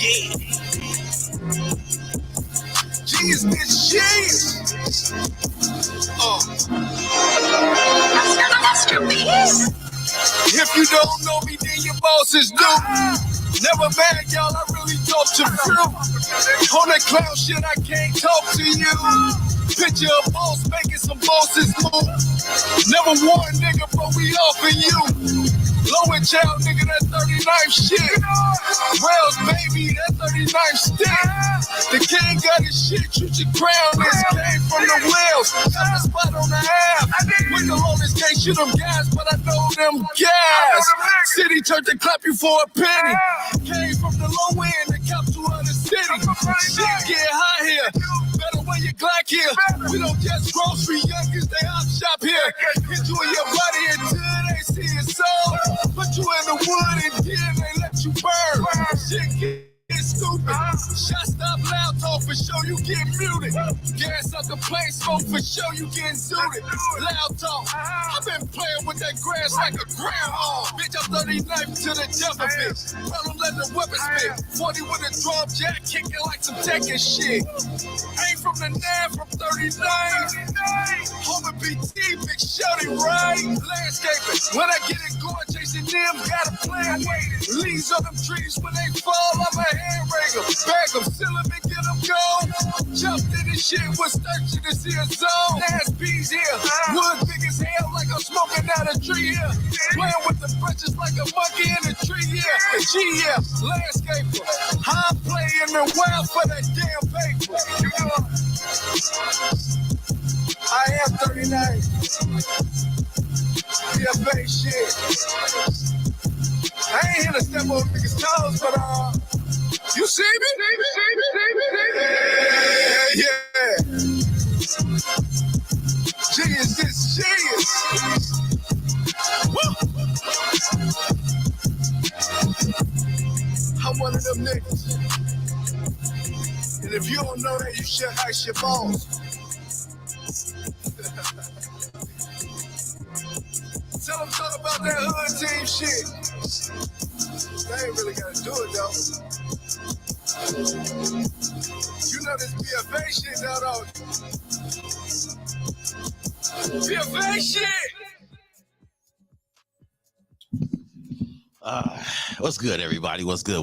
Yeah. Jeez, this shit. Masterpiece. If you don't know me, then your bosses do. Never mad, y'all, I really talk to fruit. On that clown shit, I can't talk to you. Picture a boss making some bosses move. Never won, nigga, but we offering you. Low and child, nigga, that 39th shit. Wells, baby, that 39th stick. The king got his shit, you should crown this. Came from the Wells, got the spot on the half. Wiggle on this case, shoot them guys, but I know them gas. City church, they clap you for a penny. Came from the low end, they come to other city. Shit get high here. Better wear your Glock here. We don't just grocery youngins, they hop shop here. Hit you in your body until they see your soul. Put you in the wood and then they let you burn. Shit get stupid. Shot stop loud talk for sure you get muted. Gas up the plane smoke for sure you getting suited. Loud talk. I've been playing with that grass like a grandma. Bitch, I'm 39 to the jumper bitch. Tell them let the weapon spit. 40 with a drum jack kicking like some Tekken shit. Ain't from the 9 from 39. Home and BT, big shouty, right? Landscaping. When I get it going, chasing them, got a plan. Leaves on them trees when they fall, I'm a hand raider. Bag them, seal them and get them gone. Jumped in this shit with sturgeon to see a zone. Last bees here. Wood big as hell like I'm smoking out a tree here. Playing with the branches like a monkey in a tree here. GF, landscaper. I'm playing the wild for that damn paper. I am 39. PFA shit. I ain't here to step on niggas' toes, but you see me? Yeah. Genius, this genius. I'm one of them niggas. And if you don't know that, you should ask your boss. Tell them talk about that hood team shit. They ain't really gotta do it though. You know this PFA shit now though. PFA shit! What's good, everybody? What's good,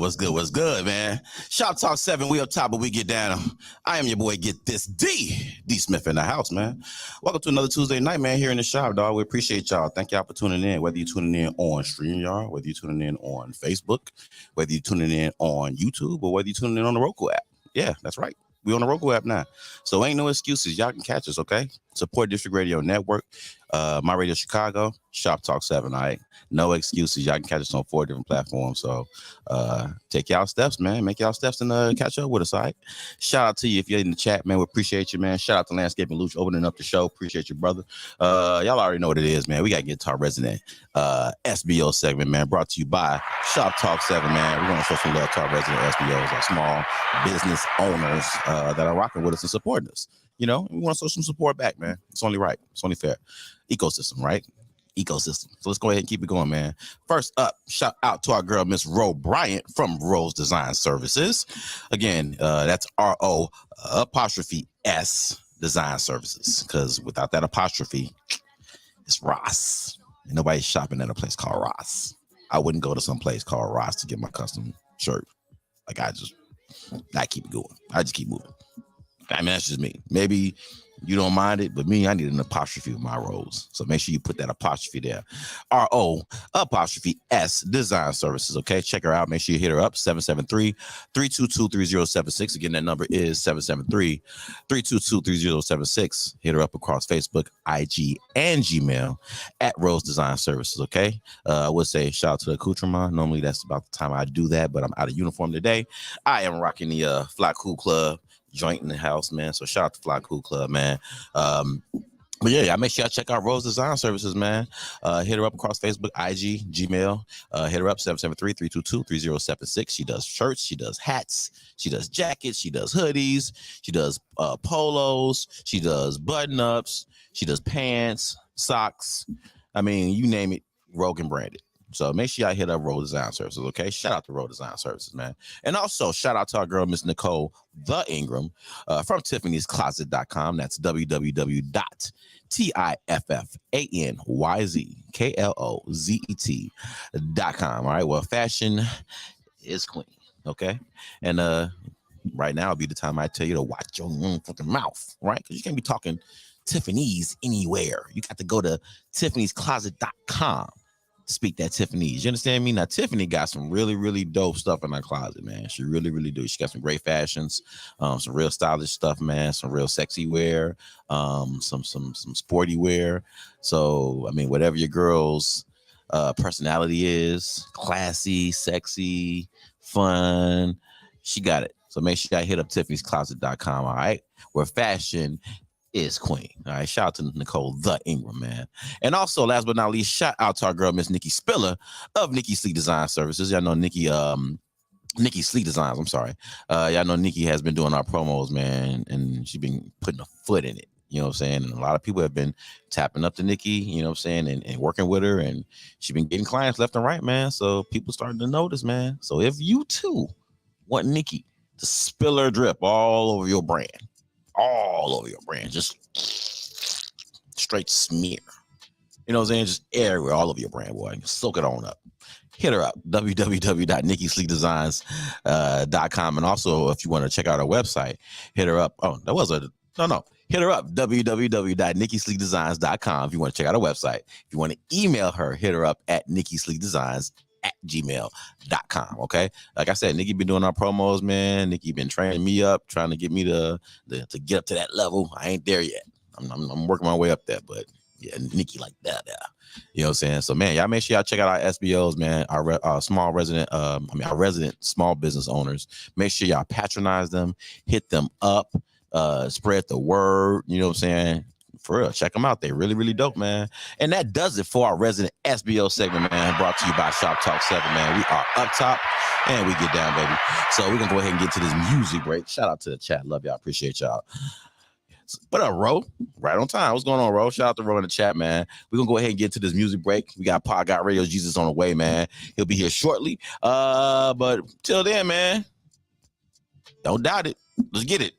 man? Shoptalk 7, we up top, but we get down. I am your boy, Get This D Smith in the house, man. Welcome to another Tuesday night, man, here in the shop, dog. We appreciate y'all. Thank y'all for tuning in, whether you're tuning in on StreamYard, whether you're tuning in on Facebook, whether you're tuning in on YouTube, or whether you're tuning in on the Roku app. Yeah, that's right. We on the Roku app now. So ain't no excuses. Y'all can catch us, okay? Support District Radio Network, My Radio Chicago, Shop Talk 7, all right? No excuses. Y'all can catch us on 4 different platforms. So take y'all steps, man. Make y'all steps and catch up with us, all right? Shout out to you if you're in the chat, man. We appreciate you, man. Shout out to Landscaping Luch opening up the show. Appreciate you, brother. Y'all already know what it is, man. We got Guitar Resident SBO segment, man, brought to you by Shop Talk 7, man. We're going to show some love to our resident SBOs, our small business owners that are rocking with us and supporting us. You know, we want to show some support back, man. It's only right. It's only fair. Ecosystem, right? Ecosystem. So let's go ahead and keep it going, man. First up, shout out to our girl, Miss Ro Bryant from Rose Design Services. Again, that's RO apostrophe S Design Services. Because without that apostrophe, it's Ross. And nobody's shopping at a place called Ross. I wouldn't go to some place called Ross to get my custom shirt. Like I keep it going. I just keep moving. I mean, that's just me. Maybe you don't mind it, but me, I need an apostrophe with my Rose. So make sure you put that apostrophe there. RO apostrophe S Design Services. Okay, check her out. Make sure you hit her up. 773-322-3076. Again, that number is 773-322-3076. Hit her up across Facebook, IG, and Gmail at Rose Design Services. Okay, I would say shout out to the accoutrement. Normally, that's about the time I do that, but I'm out of uniform today. I am rocking the Fly Cool Club joint in the house, man. So shout out to Fly Cool Club, man. But yeah, make sure y'all check out Rose Design Services, man. Hit her up across Facebook, IG, Gmail. Hit her up 773-322-3076. She does shirts, she does hats, she does jackets, she does hoodies, she does polos, she does button-ups, she does pants, socks. I mean, you name it, Rogan branded. So make sure y'all hit up Road Design Services, okay? Shout out to Road Design Services, man. And also shout out to our girl, Miss Nicole the Ingram from Tiffany'sCloset.com. That's www.Tiffany'sKlozet.com. All right, well, fashion is queen, okay? And right now will be the time I tell you to watch your fucking mouth, right? Because you can't be talking Tiffany's anywhere. You got to go to Tiffany'sCloset.com. Speak that Tiffany's. You understand me? Now, Tiffany got some really, really dope stuff in her closet, man. She really, really do. She got some great fashions, some real stylish stuff, man. Some real sexy wear, some sporty wear. So, I mean, whatever your girl's personality is, classy, sexy, fun, she got it. So make sure you hit up Tiffany'sCloset.com, all right? Where fashion is queen. All right. Shout out to Nicole the Ingram, man. And also, last but not least, shout out to our girl, Miss Nikki Spiller of Nikki Sleek Design Services. Y'all know Nikki Sleek Designs. I'm sorry. Y'all know Nikki has been doing our promos, man, and she's been putting a foot in it. You know what I'm saying? And a lot of people have been tapping up to Nikki, you know what I'm saying, and working with her, and she's been getting clients left and right, man. So people starting to notice, man. So if you too want Nikki to spill her drip all over your brand, just straight smear. You know what I'm saying? Just everywhere, all over your brand, boy. Soak it on up. Hit her up, www.nikkisleekdesigns.com. And also, if you want to check out our website, hit her up. Hit her up, www.nikkisleekdesigns.com. If you want to check out our website. If you want to email her, hit her up at nikkisleekdesigns@gmail.com. Okay. Like I said, Nikki been doing our promos, man. Nikki been training me up, trying to get me to get up to that level. I ain't there yet. I'm working my way up there, but yeah, Nikki like that. You know what I'm saying? So man, y'all make sure y'all check out our SBOs, man. Our our resident small business owners. Make sure y'all patronize them, hit them up, spread the word. You know what I'm saying? For real, check them out. They really, really dope, man. And that does it for our resident SBO segment, man. Brought to you by Shoptalk 7, man. We are up top and we get down, baby. So we're going to go ahead and get to this music break. Shout out to the chat. Love y'all. Appreciate y'all. What up, Ro? Right on time. What's going on, Ro? Shout out to Ro in the chat, man. We're going to go ahead and get to this music break. We got Pod Got Radio Jesus on the way, man. He'll be here shortly. But till then, man, don't doubt it. Let's get it.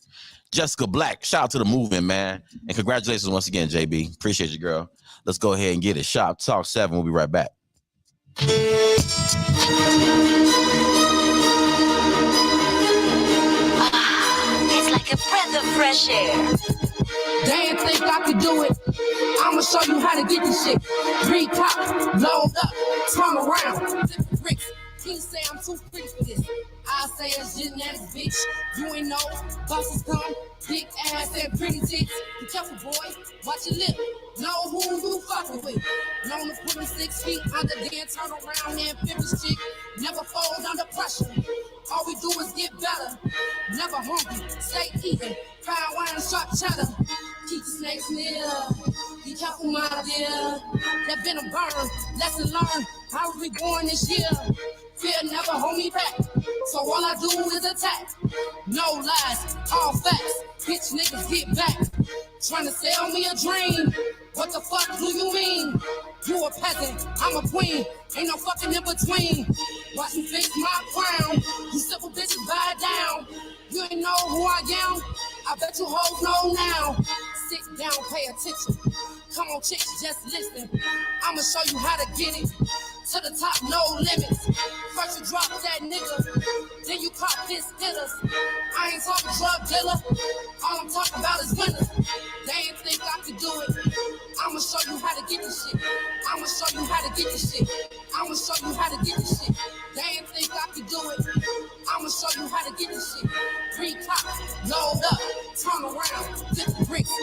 Jessica Black, shout out to the movement, man. And congratulations once again, JB. Appreciate you, girl. Let's go ahead and get it. Shop Talk 7. We'll be right back. It's like a breath of fresh air. They ain't think I could do it. I'ma show you how to get this shit. Recop, load up, turn around, flip the bricks. He say I'm too pretty for this. I say it's genetics, bitch. You ain't know, buses come, big ass and pretty tits. Be careful, boy, watch your lip. Know who you fucking with. Known to put me 6 feet under, then turn around and flip this chick. Never fold under pressure. All we do is get better. Never hungry, stay eating. Fine wine, sharp cheddar. Keep the snakes near. Be careful, my dear. That venom burn. Lesson learned. How we born this year? Fear never hold me back. So all I do is attack. No lies, all facts. Bitch niggas get back. Trying to sell me a dream. What the fuck do you mean? You a peasant, I'm a queen. Ain't no fucking in between. Watch me fix my crown. You simple bitches buy down. You ain't know who I am? I bet you hoes know now. Sit down, pay attention. Come on, chicks, just listen. I'ma show you how to get it. To the top, no limits. First you drop that nigga, then you pop his hitters. I ain't talking drug dealer. All I'm talking about is winners. They ain't think I could do it. I'ma show you how to get this shit. I'ma show you how to get this shit. I'ma show you how to get this shit. They ain't think I could do it. I'ma show you how to get this shit. Recop, load up, turn around, flip the bricks.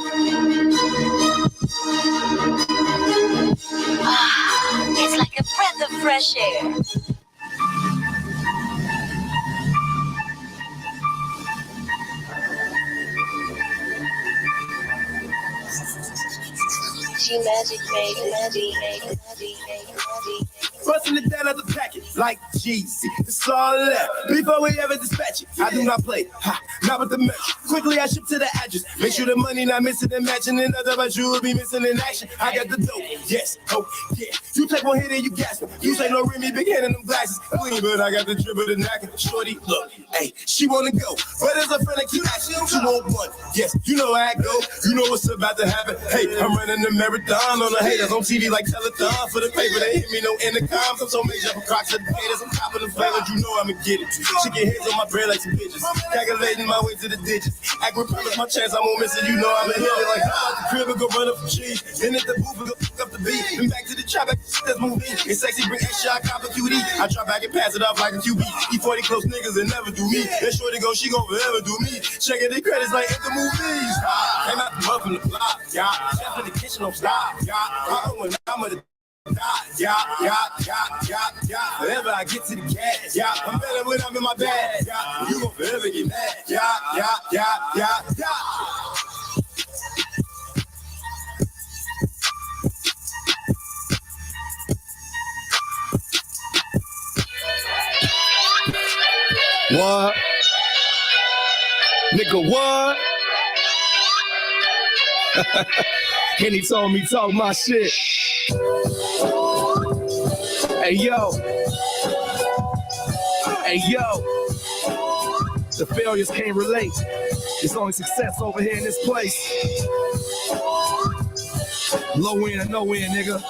It's like a breath of fresh air. Busting it down at the packet. like Jeezy. It's all left before we ever dispatch it. I do not play, not with the metric. Quickly I ship to the address. Make sure the money not missing and matching. In otherwise you will be missing in action. I got the dope, yes, oh yeah. You take one hit and you gas me. You say no Remy, big hand in them glasses. Clean, but I got the dribble, the knack. Shorty, look, hey, she wanna go, but as a friend I keep asking. She want one, yes, you know how I go. You know what's about to happen. Hey, I'm running the marathon on the haters on TV like telethon for the paper. They hit me no intercoms. I'm so major for Crocs and haters. I'm top of the flavors, you know I'ma get it. She get hits on my bread like some bitches. Calculating my way to the digits. Act with promise my chance, I won't miss it. You know I'ma hit it like hop out the crib and go run up for cheese. Then at the booth and go fuck up the beat. Then back to the trap, let's move in. It's sexy, bring extra, I cop a QD. I drop back and pass it off like a QB. E40 close niggas and never do me. That shorty go, she gon' forever do me. Checking the credits like in the movies. Came out the mud from the block, yeah. Chef in the kitchen, don't stop, yeah. When I'm at the yeah. Whenever I get to the gas, yeah. I'm better when I'm in my bag, yeah. You gon' forever get mad, yeah. What? Nigga, what? Kenny told me talk my shit. Hey yo. The failures can't relate. It's only success over here in this place. Low end or no end, nigga.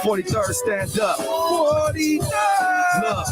43rd, stand up. 43rd. Look.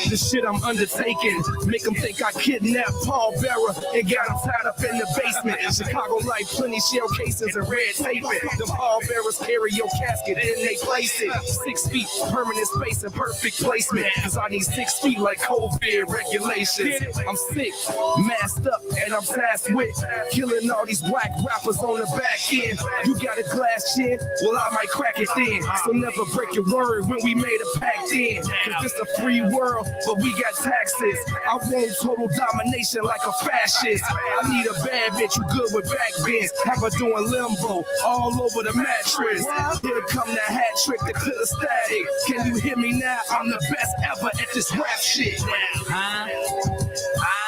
The shit I'm undertaking, make them think I kidnapped Paul Bearer and got him tied up in the basement. Chicago like plenty shell cases and red taping. Them Paul Bearers carry your casket and they place it. 6 feet, permanent space and perfect placement. Cause I need 6 feet like COVID regulations. I'm sick, masked up, and I'm tasked with killing all these whack rappers on the back end. You got a glass chin? Well, I might crack it then. So never break your word when we made a pact in. Cause this a free world, but we got taxes. I want total domination like a fascist. I need a bad bitch who good with back bends. Have her doing limbo all over the mattress. Here come the hat trick to clear the static. Can you hear me now? I'm the best ever at this rap shit now.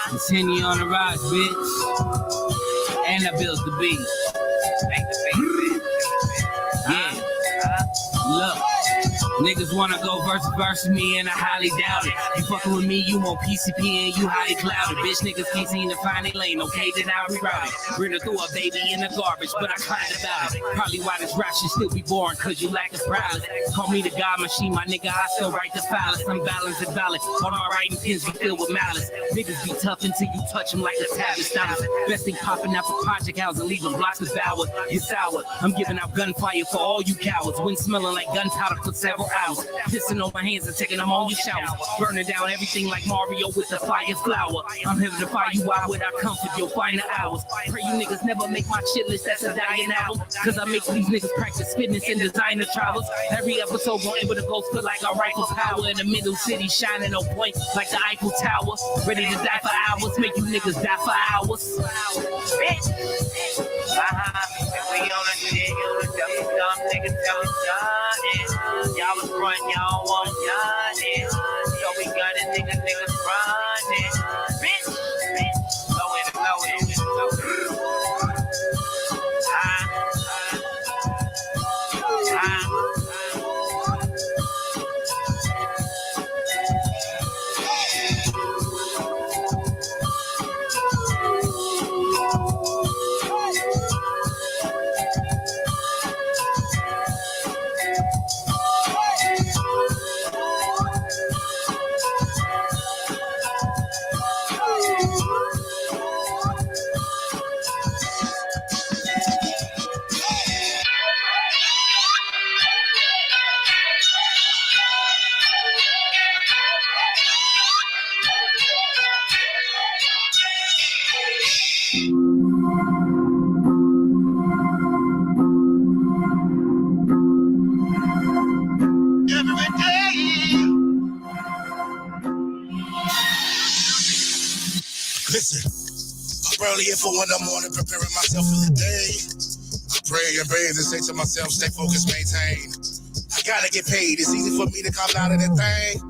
Continue on the rise, bitch. And I built the beat. Yeah. Look. Niggas wanna go versus me and I highly doubt it. You fucking with me, you want PCP and you highly clouded. Bitch, niggas can't seem to find a lane, okay, then I'll reroute it. Bring her through a baby in the garbage, but I cried about it. Probably why this rap should still be boring, cause you lack the prowess. Call me the God machine, my nigga, I still write the phallus. I'm balanced and valid, all my writing pins be filled with malice. Niggas be tough until you touch them like a tablet stylus. Best thing popping out for project house and leaving blocks of sour. You're sour, I'm giving out gunfire for all you cowards. Wind smelling like gunpowder for several hours. Pissing on my hands and taking them all your showers. Burning down everything like Mario with the fire flower. I'm here to fire you out without comfort, your final hours. Pray you niggas never make my shit list, that's a dying album. Cause I make these niggas practice fitness and designer travels. Every episode gon' end with a ghost feel like a rifle power. In the middle city shining on point like the Eiffel Tower. Ready to die for hours, make you niggas die for hours. We on the shit, you the dumb niggas tell me something. Y'all was running, y'all want nothing. So we got it, niggas running. Bitch, blow it. Listen, I'm early for one in the morning, preparing myself for the day. I pray and bathe and say to myself, stay focused, maintain. I gotta get paid. It's easy for me to come out of that thing.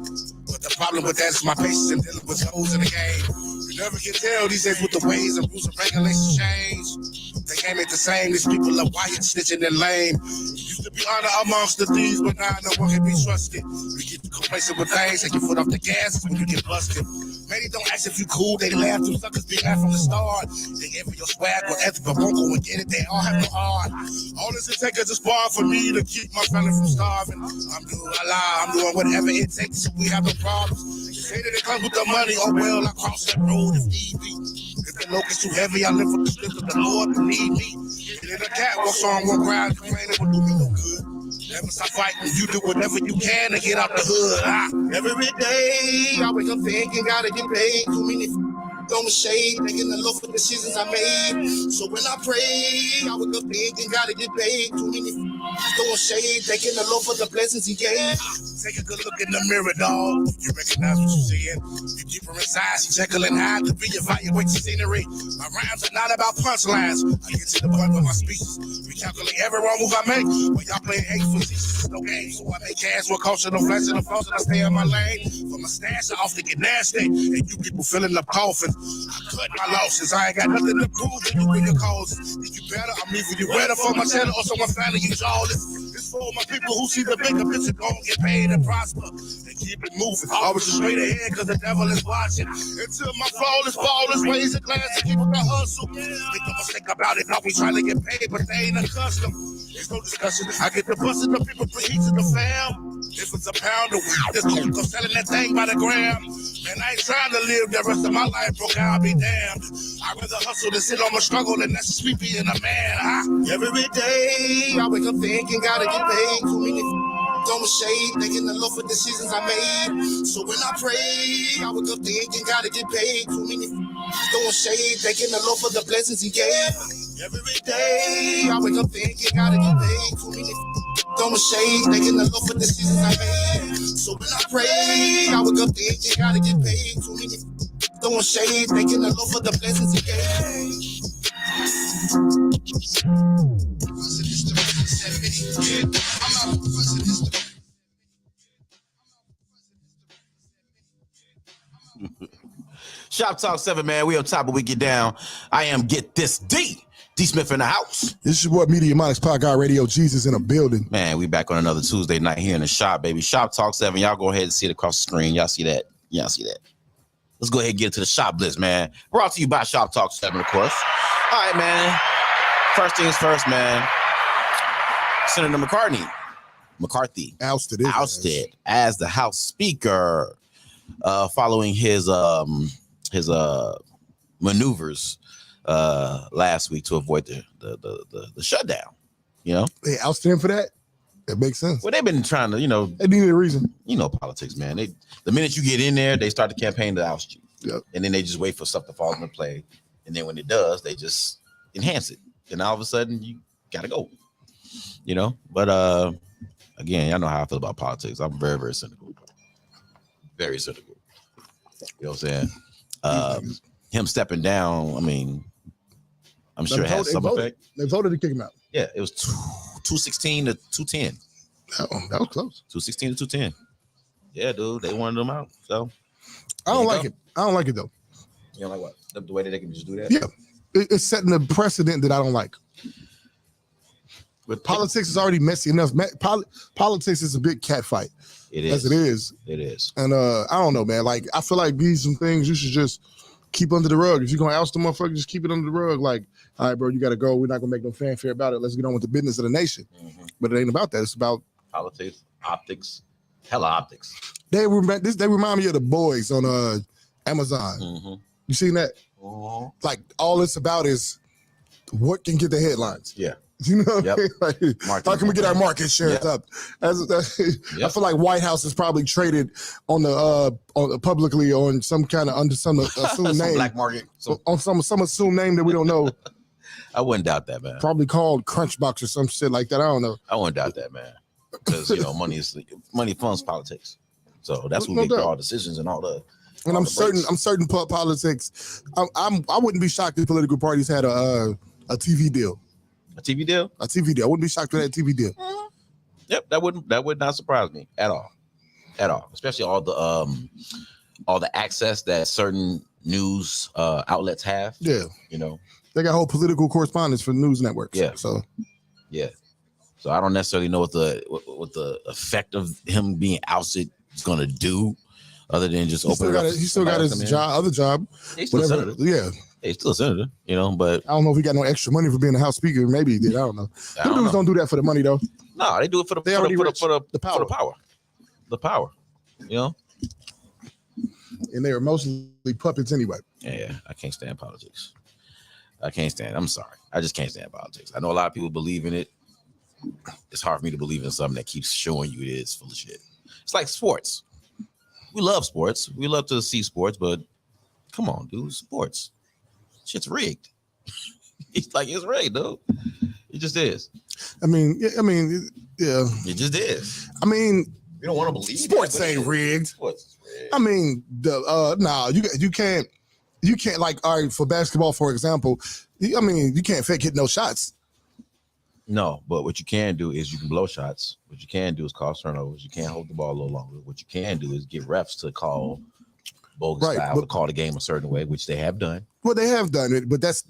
But the problem with that is my patience and dealing with those in the game. You never can tell these days with the ways and rules and regulations change. They game ain't the same. These people are wired, snitching, and lame. Used to be honor amongst the thieves, but now no one can be trusted. We get complacent with things, take your foot off the gas when you get busted. Man, they don't ask if you cool, they laugh. Them suckers be laugh from the start. They envy your swag or ethic, but won't go and get it. They all have no heart. All this it takes is a spar for me to keep my family from starving. I'm doing Allah, I'm doing whatever it takes so we have no problems. They say that it comes with the money, oh well, I cross that road if need be. If the load is too heavy, I live for the strength of the Lord, believe me. And if a cat walks on one ground, complaining will do me no good. Never stop fighting, you do whatever you can to get out the hood. Every day, I wake up thinking, gotta get paid. Too many throwing shade, thanking the Lord for the decisions I made. So when I pray, I wake up thinking, gotta get paid. Too many throwing shade, thanking the Lord for the blessings He gave. Take a good look in the mirror, dog. You recognize what you're seeing. You deeper inside, she jekyllin' high to reevaluate the scenery. My rhymes are not about punchlines. I get to the point with my speeches. Recalculate every wrong move I make. When y'all playing 8 for 6, no game. So I make cash with culture, no flash in the flows, and I stay in my lane. For my stash, I often get nasty. And you people filling up coffins. I cut my losses. I ain't got nothing to prove to you in your causes. If you better, I'm leaving you better for my channel or someone finally use all this. It's for my people who see the bigger picture, gon' get paid and prosper. And keep it moving. Always straight ahead, cause the devil is watching. Until my flawless, ballers, raise a glass and keep up the hustle. Make no mistake about it, I'll be trying to get paid, but they ain't accustomed. There's no discussion. I get the busting the people for each of the fam. If it's a pound of weed, just go selling that thing by the gram. Man, I ain't trying to live the rest of my life broke, I'll be damned. I'd rather hustle than sit on my struggle, and that's sweet being a man. Every day, I wake up thinking, gotta get paid. Too many throwing shade, thanking the Lord for decisions I made. So when I pray, I wake up thinking, gotta get paid. Too many throwing shade, thanking the Lord for the blessings He gave. Every day, I wake up thinking, gotta get paid. Too many throwing shade, thanking the Lord for the decisions I made. So when I pray, I wake up thinking, gotta get paid. Too many throwing shade, thanking the Lord for the blessings He gave. Shop Talk 7, man. We on top of we get down. I am Get This D Smith in the house. This is what Media Monics Podcast Radio. Jesus in a building. Man, we back on another Tuesday night here in the shop, baby. Shop Talk 7. Y'all go ahead and see it across the screen. Y'all see that? Y'all see that? Let's go ahead and get to the shop list, man. Brought to you by Shop Talk 7, of course. All right, man. First things first, man. Senator McCarthy ousted as the House Speaker following his maneuvers last week to avoid the shutdown. You know, they ousted him for that. That makes sense. Well, they've been trying to, they needed a reason. Politics, man. The minute you get in there, they start the campaign to oust you. Yep. And then they just wait for stuff to fall into play. And then when it does, they just enhance it. And all of a sudden, you gotta go. But again, y'all know how I feel about politics. I'm very, very cynical. Very cynical. You know what I'm saying? Him stepping down, I mean, I'm sure it has some effect. They voted to kick him out. Yeah, it was 216 to 210. That was close. 216 to 210. Yeah, dude, they wanted them out. So I don't like it. I don't like it though. You don't like what? The way that they can just do that? Yeah. It's setting a precedent that I don't like. But politics is already messy enough. Politics is a big cat fight. It is. As it is. It is. And I don't know, man. Like, I feel like these some things you should just keep under the rug. If you're going to oust the motherfucker, just keep it under the rug. Like, all right, bro, you got to go. We're not going to make no fanfare about it. Let's get on with the business of the nation. Mm-hmm. But it ain't about that. It's about politics, optics, hella optics. They remind me of The Boys on Amazon. Mm-hmm. You seen that? Mm-hmm. Like, all it's about is what can get the headlines. Yeah. You know what I mean? Like, how can we get our market shares up? I feel like White House is probably traded on the publicly on some kind of under some assumed name, black market, on some assumed name that we don't know. I wouldn't doubt that, man. Probably called Crunchbox or some shit like that. I don't know. I wouldn't doubt that, man, because money funds politics, so that's who makes all decisions and all the. And I'm certain politics. I wouldn't be shocked if political parties had a TV deal. A TV deal? A TV deal. I wouldn't be shocked with that TV deal. Yep, that would not surprise me at all. Especially all the access that certain news outlets have. Yeah, you know, they got whole political correspondence for news networks. Yeah. So I don't necessarily know what the effect of him being ousted is going to do, other than just open it up. He still got his other job. He's still a senator. Yeah. He's still a senator, but I don't know if he got no extra money for being a House Speaker. Maybe he did. I don't know. Them dudes don't do that for the money though. No, they do it for the power. The power. And they are mostly puppets anyway. Yeah, I can't stand politics. I'm sorry. I just can't stand politics. I know a lot of people believe in it. It's hard for me to believe in something that keeps showing you it is full of shit. It's like sports. We love sports. We love to see sports, but come on, dude, sports. Shit's rigged. It's rigged, dude. It just is. I mean, yeah. It just is. I mean, you don't want to believe sports ain't rigged. Sports is rigged. I mean, you can't like, all right, for basketball, for example, I mean, you can't fake hit no shots. No, but what you can do is you can blow shots. What you can do is cause turnovers. You can't hold the ball a little longer. What you can do is get refs to call bogus fouls, to call the game a certain way, which they have done. Well, they have done it, but that's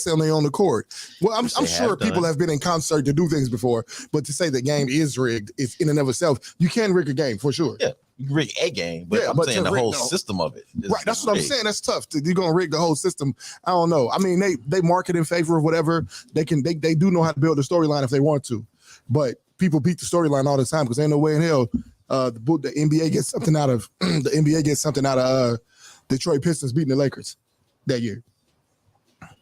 on their own accord. Well, I'm sure people have been in concert to do things before, but to say the game is rigged is in and of itself, you can rig a game for sure. Yeah, you can rig a game, but I'm saying the whole system of it. Right, that's what I'm saying. That's tough. You're gonna rig the whole system. I don't know. I mean, they market in favor of whatever they can. They do know how to build a storyline if they want to, but people beat the storyline all the time because ain't no way in hell the NBA gets something out of Detroit Pistons beating the Lakers that year.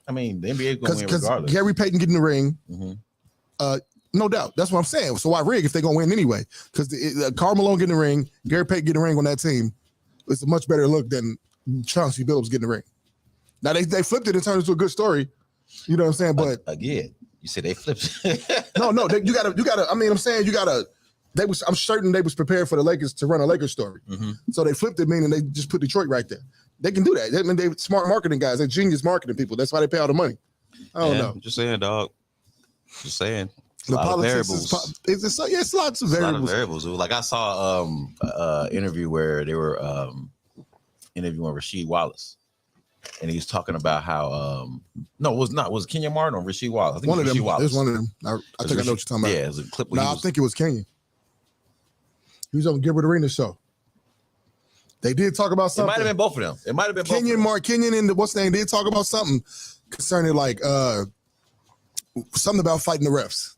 I mean, the NBA is going to win regardless. Gary Payton getting the ring, Mm-hmm. No doubt. That's what I'm saying. So why rig if they're going to win anyway? Because Karl Malone getting the ring, Gary Payton getting the ring on that team, it's a much better look than Chauncey Billups getting the ring. Now, they flipped it and turned it into a good story. You know what I'm saying? But again, you said they flipped. No, you gotta. I mean, I'm saying you gotta. I'm certain they was prepared for the Lakers to run a Lakers story. Mm-hmm. So they flipped it, meaning they just put Detroit right there. They can do that. I mean, they're smart marketing guys. They're genius marketing people. That's why they pay all the money. I don't know. Just saying, dog. Just saying. The politics it's lots of variables. A lot of variables. Like I saw interview where they were interviewing Rasheed Wallace, and he was talking about how no, it was not. Was it Kenya Martin or Rasheed Wallace? I think One of them. Rasheed Wallace. There's one of them. I think I know what you're talking about. Yeah, it was a clip. I think it was Kenya. He was on Gilbert Arenas show. They did talk about something. It might have been both of them. It might have been Kenyon and what's the name did talk about something concerning like something about fighting the refs.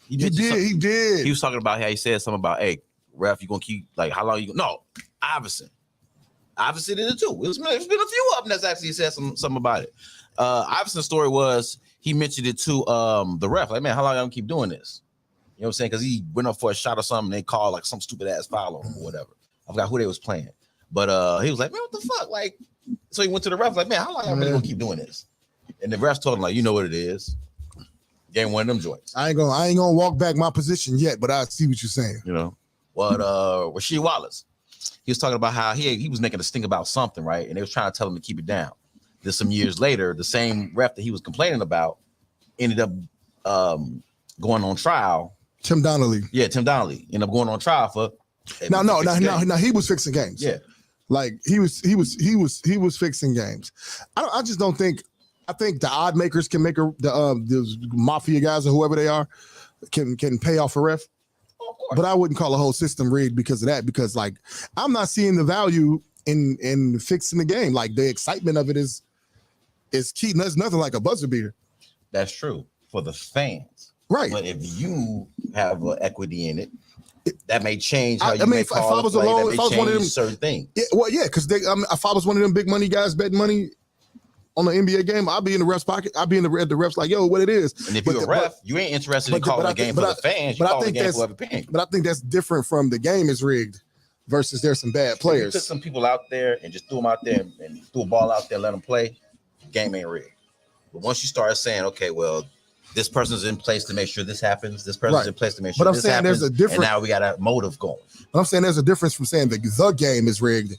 He did. He was talking about how he said something about, hey, ref, you gonna keep like how long you gonna Iverson did it too. It's been a few of them that's actually said something about it. Iverson's story was he mentioned it to the ref, like, man, how long y'all gonna keep doing this? You know what I'm saying? Because he went up for a shot or something, and they called like some stupid ass foul on him or whatever. I forgot who they was playing. But he was like, man, what the fuck? Like, so he went to the ref, like, man, how long y'all really gonna keep doing this? And the refs told him, like, you know what it is. Game one of them joints. I ain't gonna walk back my position yet, but I see what you're saying. You know. What Rasheed Wallace, he was talking about how he was making a stink about something, right? And they was trying to tell him to keep it down. Then some years later, the same ref that he was complaining about ended up going on trial. Tim Donnelly. Yeah, Tim Donnelly ended up going on trial for. No, he was fixing games. Yeah, like he was fixing games. I just don't think. I think the odd makers can make the mafia guys or whoever they are can pay off a ref. But I wouldn't call a whole system rigged because of that. Because like I'm not seeing the value in fixing the game. Like the excitement of it is key. There's nothing like a buzzer beater. That's true for the fans, right? But if you have equity in it, that may change how you if may call I was a play. alone, That if I was may one of them, change certain things. Yeah, well, yeah, because if I was one of them big money guys betting money on the NBA game, I'll be in the ref's pocket. I'll be in the ref's like, yo, what it is. And if you're a ref, you ain't interested in calling the game for the fans. You call the game for whoever paying. But I think that's different from the game is rigged versus there's some bad players. If you took some people out there and just threw them out there and threw a ball out there, let them play, game ain't rigged. But once you start saying, okay, well, this person's in place to make sure this happens. This person's in place to make sure this happens. There's a difference. And now we got a motive going. But I'm saying there's a difference from saying the game is rigged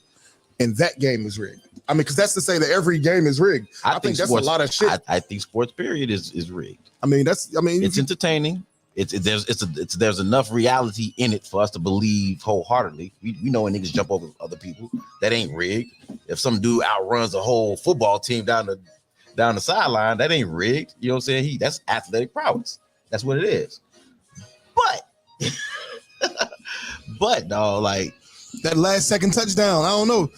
and that game is rigged. I mean, because that's to say that every game is rigged. I think that's a lot of shit. I think sports period is rigged. I mean, it's entertaining. there's enough reality in it for us to believe wholeheartedly. We know when niggas jump over other people, that ain't rigged. If some dude outruns a whole football team down the sideline, that ain't rigged. You know what I'm saying? That's athletic prowess. That's what it is. But dog, like that last second touchdown, I don't know.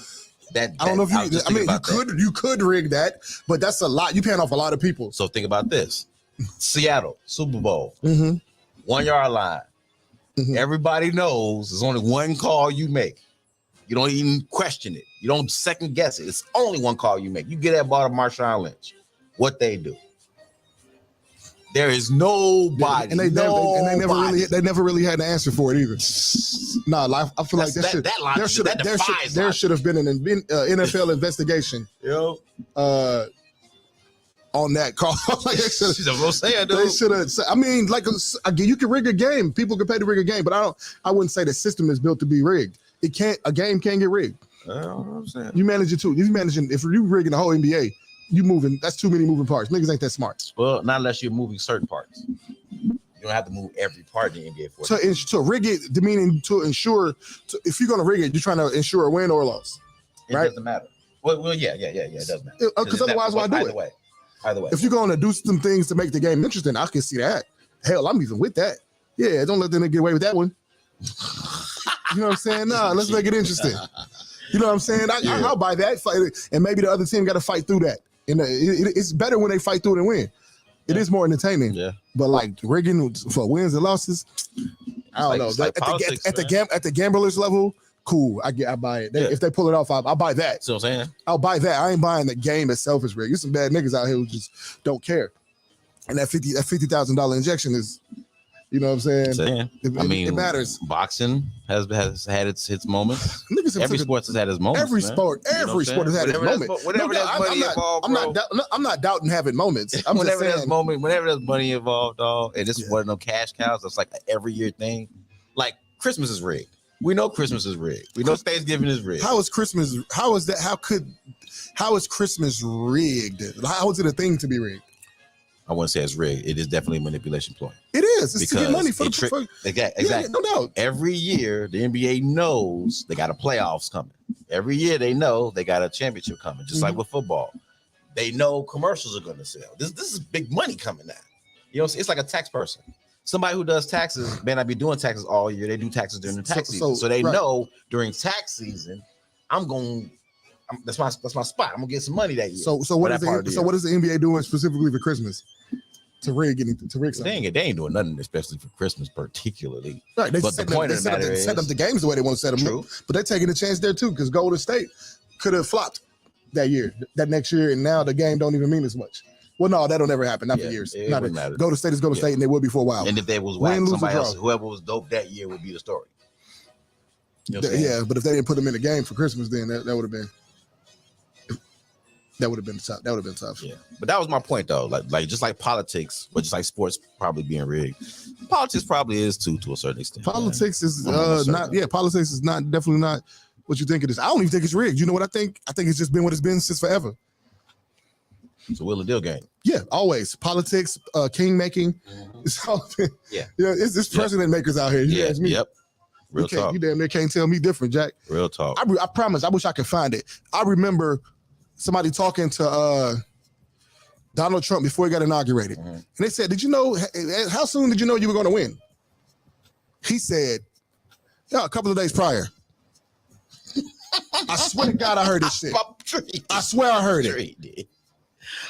I don't know if you could rig that, but that's a lot. You paying off a lot of people. So think about this: Seattle Super Bowl, 1 yard line. Everybody knows there's only one call you make. You don't even question it. You don't second guess it. It's only one call you make. You get that ball to Marshawn Lynch. What they do? There is nobody, and they never really had an answer for it either. Nah, I feel like there should have been an NFL investigation. On that call. Like they should have. I mean, like again, you can rig a game. People can pay to rig a game, but I wouldn't say the system is built to be rigged. A game can't get rigged. I'm saying. You manage it too. If you rigging the whole NBA. You moving, that's too many moving parts. Niggas ain't that smart. Well, not unless you're moving certain parts. You don't have to move every part in the NBA for it. To rig it, meaning to ensure, if you're going to rig it, you're trying to ensure a win or a loss. Right? It doesn't matter. Well, yeah, it does matter. Because otherwise, why do it? Either way. If you're going to do some things to make the game interesting, I can see that. Hell, I'm even with that. Yeah, don't let them get away with that one. You know what I'm saying? Nah, let's make it interesting. You know what I'm saying? I'll buy that. And maybe the other team got to fight through that. And it's better when they fight through it and win. It is more entertaining. Yeah. But like rigging for wins and losses, I don't know. At the gamblers level, cool. I buy it. If they pull it off, I'll buy that. See what I'm saying? I'll buy that. I ain't buying the game itself is rigged. There's some bad niggas out here who just don't care. And that $50,000 injection is, you know what I'm saying? It matters. Boxing has had its moments. Every sport has had its moments. Every sport has had its moment. Whenever there's money involved, I'm not doubting having moments. Whenever there's money involved, dog, and this is one of them cash cows. That's like an every year thing. Like Christmas is rigged. We know Christmas is rigged. We know Thanksgiving is rigged. How is Christmas? How is that? How is Christmas rigged? How is it a thing to be rigged? I wouldn't say it's rigged. It is definitely a manipulation ploy. It is. It's to get money for the Exactly. Yeah, no doubt. Every year, the NBA knows they got a playoffs coming. Every year, they know they got a championship coming. Just like with football, they know commercials are going to sell. This is big money coming now. You know, it's like a tax person. Somebody who does taxes may not be doing taxes all year. They do taxes during the tax season, so they know during tax season, that's my spot. I'm gonna get some money that year. So what is the NBA doing specifically for Christmas to rig something? They ain't doing nothing, especially for Christmas, particularly. Right. But the point of the matter is, set up the games the way they want to set them. True. But they're taking a chance there too, because Golden State could have flopped that next year, and now the game don't even mean as much. Well, no, that'll never happen. Not for years. Golden State is Golden State, and they will be for a while. And if they was whack, somebody else, whoever was dope that year would be the story. You know but if they didn't put them in the game for Christmas, then that would have been. That would have been tough. That would have been tough. Yeah, but that was my point, though. Like just like politics, but just like sports probably being rigged, politics probably is too, to a certain extent. Politics is not. Yeah, politics is definitely not what you think it is. I don't even think it's rigged. You know what I think? I think it's just been what it's been since forever. It's a will and deal game. Yeah, always politics, king making. It's all been, it's president makers out here. You ask me. Yep. Real talk. You damn near can't tell me different, Jack. Real talk. I promise. I wish I could find it. I remember somebody talking to Donald Trump before he got inaugurated. And they said, how soon did you know you were going to win? He said, a couple of days prior. I swear to God I heard this shit. I swear I heard it.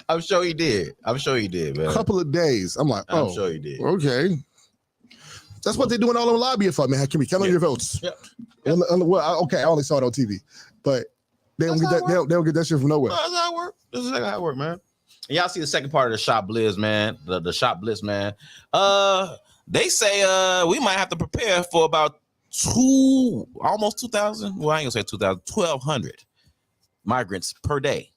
I'm sure he did, man. A couple of days. I'm like, I'm sure he did. Okay. That's what they're doing all on lobbying for, man. Can we count on your votes? Yep. Okay, I only saw it on TV. But they don't get that shit from nowhere. That's how it works. This is how it works, man. And y'all see the second part of the Shop Blitz, man. The Shop Blitz, man. They say we might have to prepare for about almost 2,000. Well, I ain't gonna say 2,000, 1,200 migrants per day.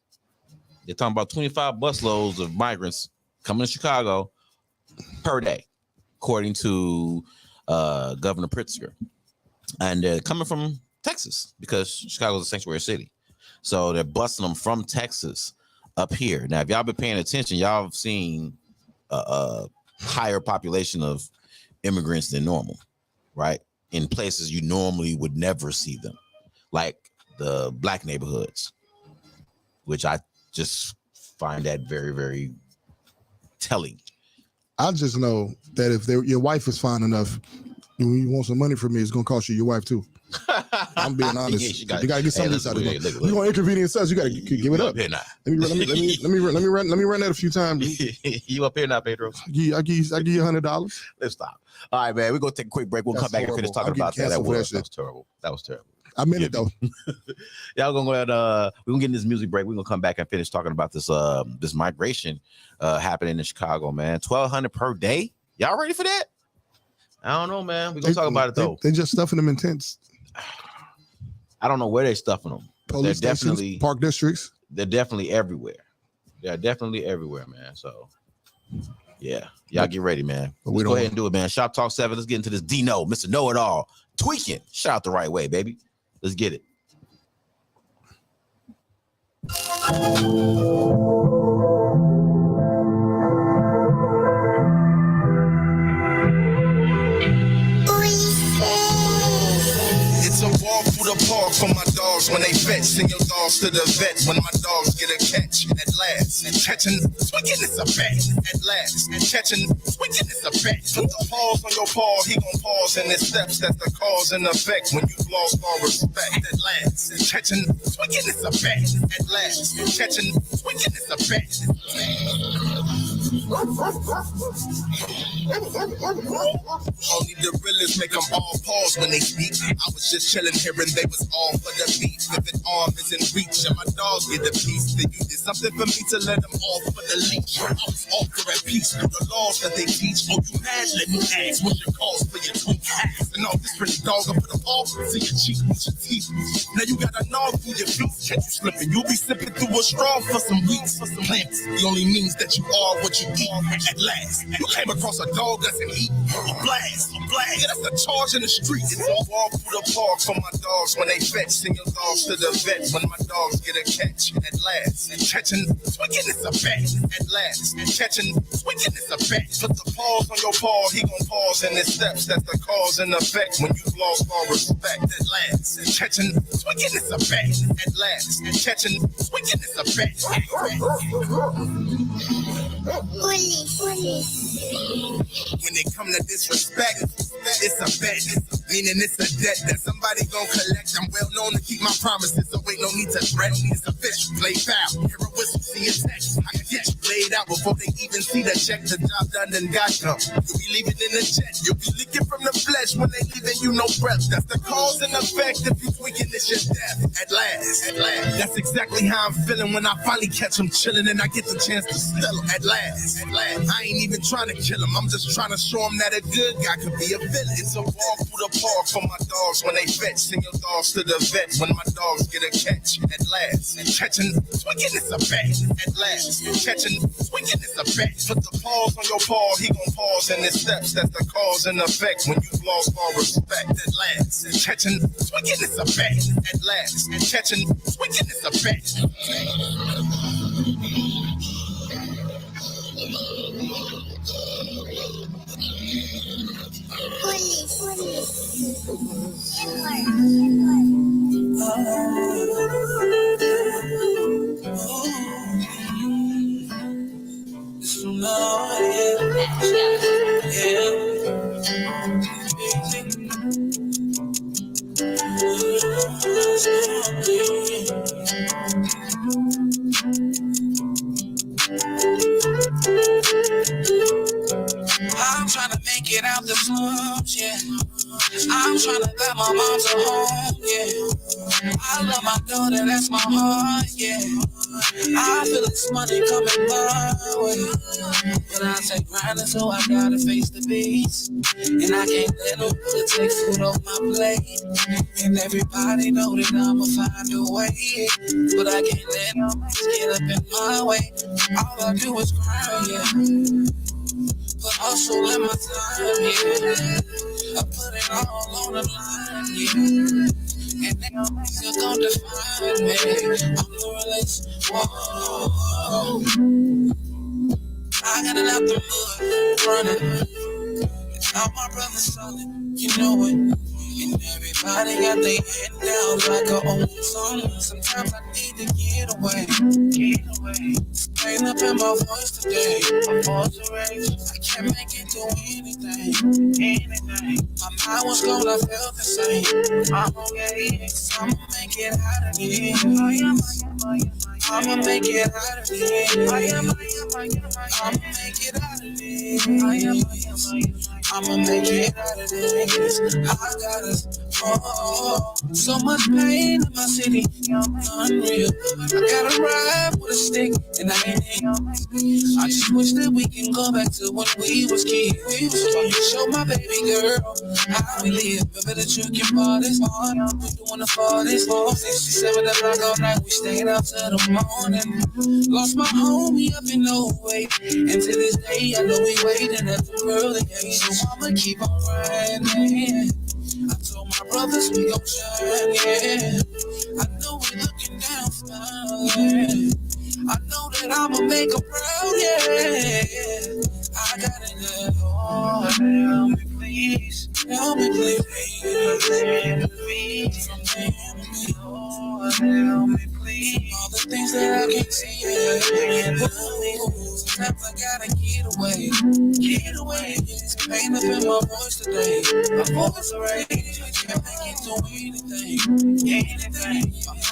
They're talking about 25 busloads of migrants coming to Chicago per day, according to Governor Pritzker. And they're coming from Texas because Chicago's a sanctuary city. So they're busting them from Texas up here. Now, if y'all been paying attention, y'all have seen a higher population of immigrants than normal, right? In places you normally would never see them, like the black neighborhoods, which I just find that very, very telling. I just know that if your wife is fine enough, when you want some money from me, it's gonna cost you your wife too. I'm being honest. You gotta get some of this out of it. You want inconvenience us? You gotta give it up. Let me run that a few times. You up here now, Pedro? I give you $100. Let's stop. All right, man. We're gonna take a quick break. We'll come back and finish talking about that. That was terrible. That was terrible. I meant it though. Y'all gonna go ahead. We're gonna get in this music break. We're gonna come back and finish talking about this this migration happening in Chicago, man. 1,200 per day. Y'all ready for that? I don't know, man. We're gonna talk about it though. They just stuffing them in tents. I don't know where they're stuffing them. Police they're stations, definitely park districts. They're definitely everywhere. They're definitely everywhere, man. So yeah, y'all get ready, man. Let's go ahead and do it, man. Shop Talk 7. Let's get into this Dino, Mr. Know-It-All. Tweaking. Shout out the right way, baby. Let's get it. It's a walk through the park for my dogs when they fetch. Send your dogs to the vet when my dogs get a catch. At last, and catching, swinging is a bet. At last, and catching, swinging is a bet. Put the paws on your paw, he gon' pause in his steps. That's the cause and effect when you lost all respect. At last, and catching, swinging is a bet. At last, and catching, swinging is a bet. Only the realest make them all pause when they speak. I was just chilling here and they was all for the beat. If an arm is in reach and my dogs get a piece, then you did something for me to let them off for the leash. I was off for at peace through the laws that they teach. Oh, you mad? Let me ask. What's your cause for your tweak ass? And all this pretty dog, I put a paw to your cheek with your teeth. Now you got a gnaw through your feet. Catch you slipping, you'll be sipping through a straw for some weeks, for some plants. The only means that you are what you eat. At last, you came across a dog that's an eat. A blast, yeah, that's a charge in the street. It's a walk through the park for my dogs when they fetch. Send your dogs to the vet when my dogs get a catch. At last, and catching, swinging is a bet. At last, and catching, swinging is a bet. Put the paws on your paw, he gon' pause in his steps. That's the cause and effect when you've lost all respect. At last, and catching, swinging is a bet. At last, and catching, swinging is a bet. When it come to disrespect, it's a bet. Meaning it's a debt that somebody gon' collect. I'm well known to keep my promises, so ain't no need to threaten. It's official, play foul. Hear a whistle, see a text. I can get you laid out before they even see the check. The job done and got done. You'll be leaving in the jet. You'll be leaking from the flesh when they leaving you no breath. That's the cause and effect. If you tweaking, it's your death. At last. That's exactly how I'm feeling when I finally catch them chilling and I get the chance to steal them. At last. I ain't even trying to kill them. I'm just trying to show them that a good guy could be a villain. It's a walk through the park for my dogs when they fetch. Send your dogs to the vet when my dogs get a catch. At last, and catching, swinging is a bet. At last, and catching, swinging is a bet. Put the paws on your paw, he gon' pause in his steps. That's the cause and effect when you've lost all respect. At last, and catching, swinging is a bet. At last, and catching, swinging is a bet. I'm trying to make it out the slums, yeah. I'm trying to let my mom to home, yeah. I love my daughter, that's my heart, yeah. I feel this money coming my way, but I take grinding, so I gotta face the beast. And I can't let nobody take food off my plate. And everybody know that I'ma find a way, but I can't let nobody get up in my way. All I do is grind, yeah. But also in my time, yeah. I put it all on the line, yeah. And they still don't define me. I'm the release, whoa. I got it out the mud, running. All my brothers solid, you know it. And everybody got their head down like a old song. Sometimes I need to get away. Pain up in my voice today. My voice erased. I can't make it do anything. My mind was cold, I felt the same. I'm okay, so I'ma make it out of here. I'ma make it out of here. I'ma make it out of here. I'ma make it out of this. I got us. Oh, so much pain in my city, unreal. I gotta ride with a stick, and I ain't it. I just wish that we can go back to when we was kids. Show my baby girl how we live. Remember the drinking parties, we doing the parties. 67 o'clock all night, we stayed out till the morning. Lost my homie up in no way, and to this day I know we waiting at the pearly gates. So I'ma keep on riding. I told my brothers we gon' shine, yeah. I know we looking down, smiling. I know that I'ma make them proud, yeah. I got it, Lord, help me please. Help me please. Lord, help me please. All the things that I can't see, yeah. Sometimes I gotta get away. It's pain up in my voice today. My voice already can't make it do anything.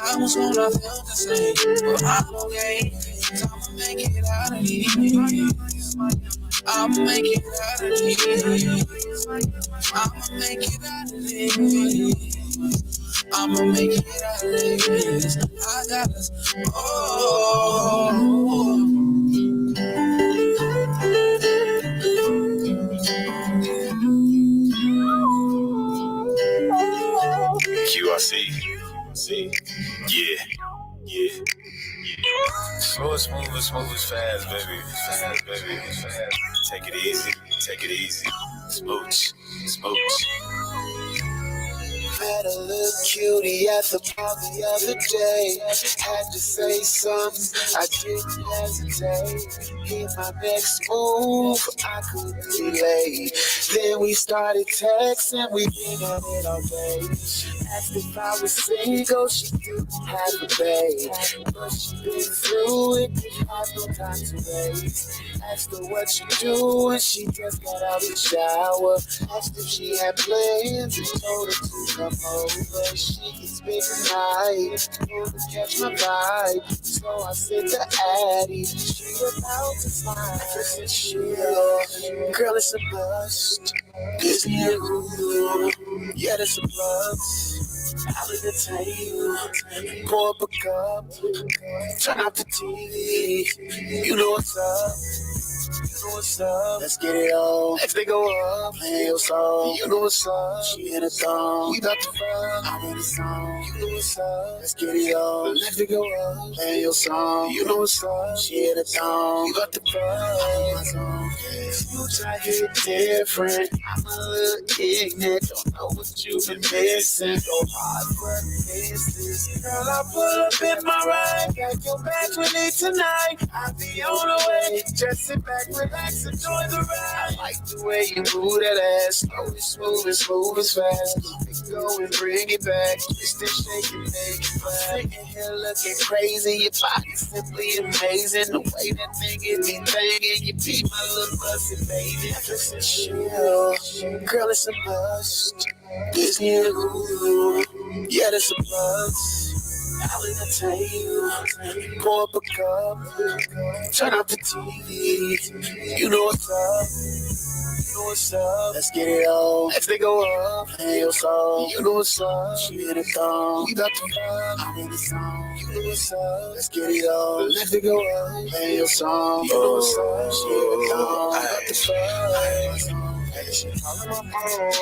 I was when I felt the same, but I'm okay. I'ma make it out of here. I'ma make it out of here. I'ma make it out of here. I'ma make it out of this. I got us. QRC. Yeah. Slow as smooth as fast, baby. Take it easy. Smooch. Met a little cutie at the bar the other day. Had to say something, I didn't hesitate. Hit my next move, I couldn't delay. Then we started texting, we been on it all day. Asked if I was single, she didn't have a babe. But she been through it, didn't have no time to wait. Asked her what you do, and she just got out the shower. Asked if she had plans, and told her to come over. She can spend the night, wanna catch my vibe. So I said to Addie, she about to smile. I said, chill, girl, it's a must. It's new, yeah, that's a plus. I'll entertain, pour up a cup, turn off the TV. You know what's up. Let's get it on. If they go up, play your song. You know what's up. She in a thong. We about to fuck. I'm in a song. You know what's up. Let's get it on. If they go up, play your song. You know what's up. She in a thong. We about to fuck. I'm in my song. You try to get different. I'm a little ignorant. Don't know what you've been missing. Go hard for the business. Girl, I pull up in my ride. Got your back with me tonight. I'll be on the way. Just sit back, relax, enjoy the ride. I like the way you move that ass. Slow and smooth as fast. Keep it going, bring it back. Twist and shake and make it flat. Sitting here looking crazy. Your body's simply amazing. The way that thing get me banging. You be my little busted baby. Just a chill. Girl, it's a must. It's new. Yeah, that's a plus. I'll entertain, pour up a cup, turn off the TV. You know what's up. Let's get it on. If they go up, play your song. You know what's up. She in a thong. We about to fuck. I'm in the song. You know what's up. Let's get it on. If they go up, play your song. You know what's up. She in a thong. We about to fuck. She calling my phone,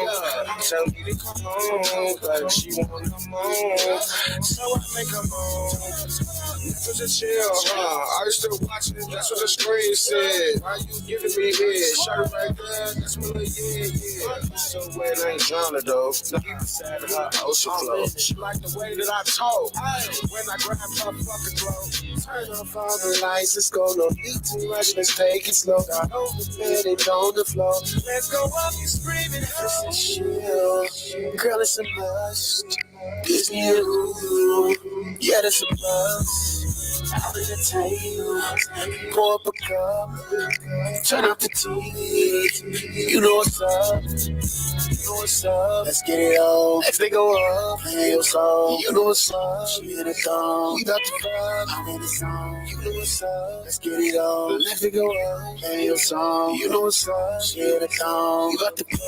tell me to come home, but she won't come home, so I make her move. Netflix and chill, huh? Are you still watching? That's what the screen said. Why you giving me head? Shot it right there. That's what I yeah. So when I ain't drowning though, deep inside of her ocean flow. She like the way that I talk. When I grab her fucking throat. Turn off all the lights. Let's go. No need too much. Let's take it slow. Got on the bed and on the floor. Let's go up. You screaming. This is chill. Girl, it's a must. It's you. Yeah, that's a must. Out of the table. Pour up a cup. Turn up the TV. You know what's up. You know what's up. Let's get it on. Let's go up. Play your song. You know what's up. She hit a thong. We got the vibe. I'm in the song. You know what's up. Let's get it on. Let's go up. Play your song. You know what's up. She hit a thong. You got the vibe.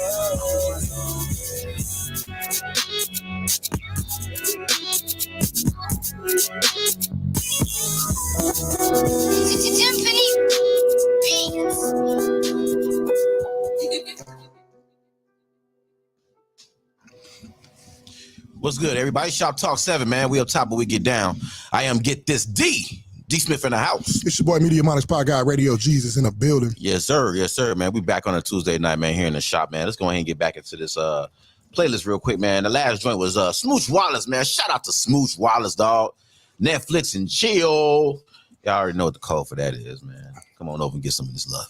What's good, everybody? Shop Talk 7, man. We up top, but we get down. I am Get This D Smith in the house. It's your boy, Media Monix Pod Guy, Radio Jesus in the building. Yes, sir. Yes, sir, man. We back on a Tuesday night, man, here in the shop, man. Let's go ahead and get back into this playlist real quick, man. The last joint was Smooch Wallace, man. Shout out to Smooch Wallace, dog. Netflix and chill. Y'all already know what the code for that is, man. Come on over and get some of this love.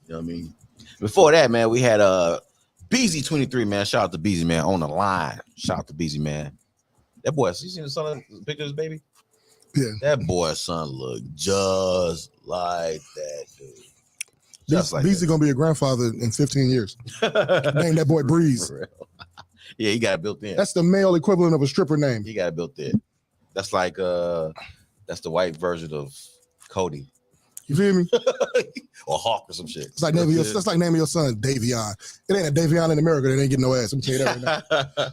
You know what I mean? Before that, man, we had BZ23, man. Shout out to BZ, man, on the line. Shout out to BZ, man. That boy, you seen the son picture of his baby? Yeah. That boy's son look just like that, dude. Just like BZ gonna be a grandfather in 15 years. Name that boy Breeze. Yeah, he got it built in. That's the male equivalent of a stripper name. He got it built in. That's like that's the white version of Cody. You feel me? Or Hawk or some shit. It's like naming that's like naming your son Davion. It ain't a Davion in America that ain't getting no ass. Let me tell you that right now.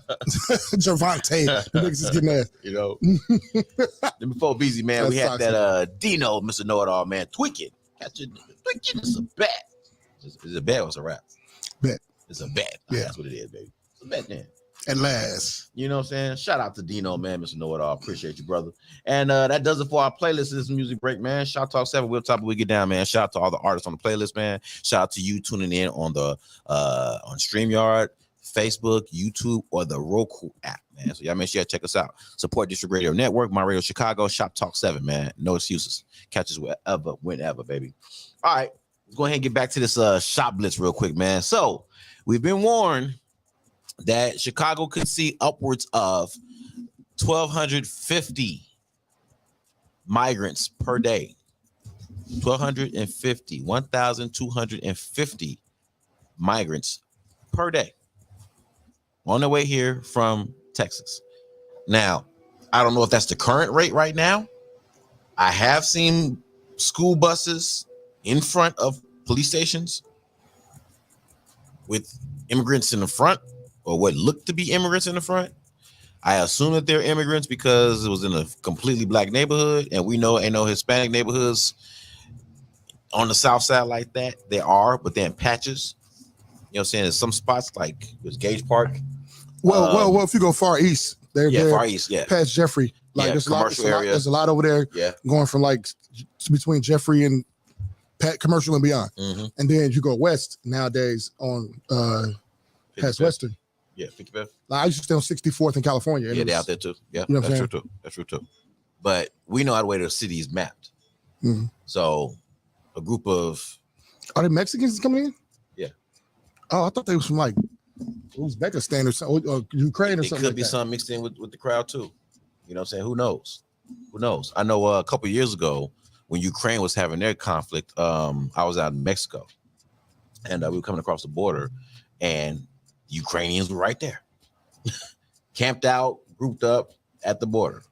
Javante, the niggas is getting ass. You know. Then before BZ, man, that's we had toxic. That Dino, Mr. Know-It-All, man, tweaking. Catch it, tweaking. It's a bet. Is it a bet or it's a rap? Bet. It's a bet. Yeah. That's what it is, baby. It's a bet, man. At last. You know what I'm saying? Shout out to Dino, man, Mr. Know-It-All. Appreciate you, brother. And that does it for our playlist. This music break, man. Shop Talk 7. We'll top it. We get down, man. Shout out to all the artists on the playlist, man. Shout out to you tuning in on the on StreamYard, Facebook, YouTube, or the Roku app, man. So y'all make sure you check us out. Support District Radio Network, My Radio Chicago, Shop Talk 7, man. No excuses. Catch us whenever, baby. All right. Let's go ahead and get back to this shop blitz real quick, man. So we've been warned that Chicago could see upwards of 1,250 migrants per day. 1,250 migrants per day on their way here from Texas. Now, I don't know if that's the current rate right now. I have seen school buses in front of police stations with immigrants in the front, or what looked to be immigrants in the front. I assume that they're immigrants because it was in a completely black neighborhood, and we know ain't no Hispanic neighborhoods on the south side like that. There are, but they're in patches. You know what I'm saying? There's some spots like there's Gage Park. Well, if you go far east, they're far east, past Jeffrey. Like there's there's a lot over there. Yeah, going from like between Jeffrey and commercial and beyond. Mm-hmm. And then you go west nowadays on past Western. Yeah, 55th. Like I used to stay on 64th in California. Yeah, they're out there too. Yeah, you know that's true too. That's true too. But we know how the way the city is mapped. Mm-hmm. So a group of are they Mexicans coming in? Yeah. Oh, I thought they was from like Uzbekistan or something, or Ukraine or something. It could be something mixed in with the crowd too. You know what I'm saying? Who knows? Who knows? I know a couple of years ago when Ukraine was having their conflict, I was out in Mexico, and we were coming across the border, and Ukrainians were right there, camped out, grouped up at the border.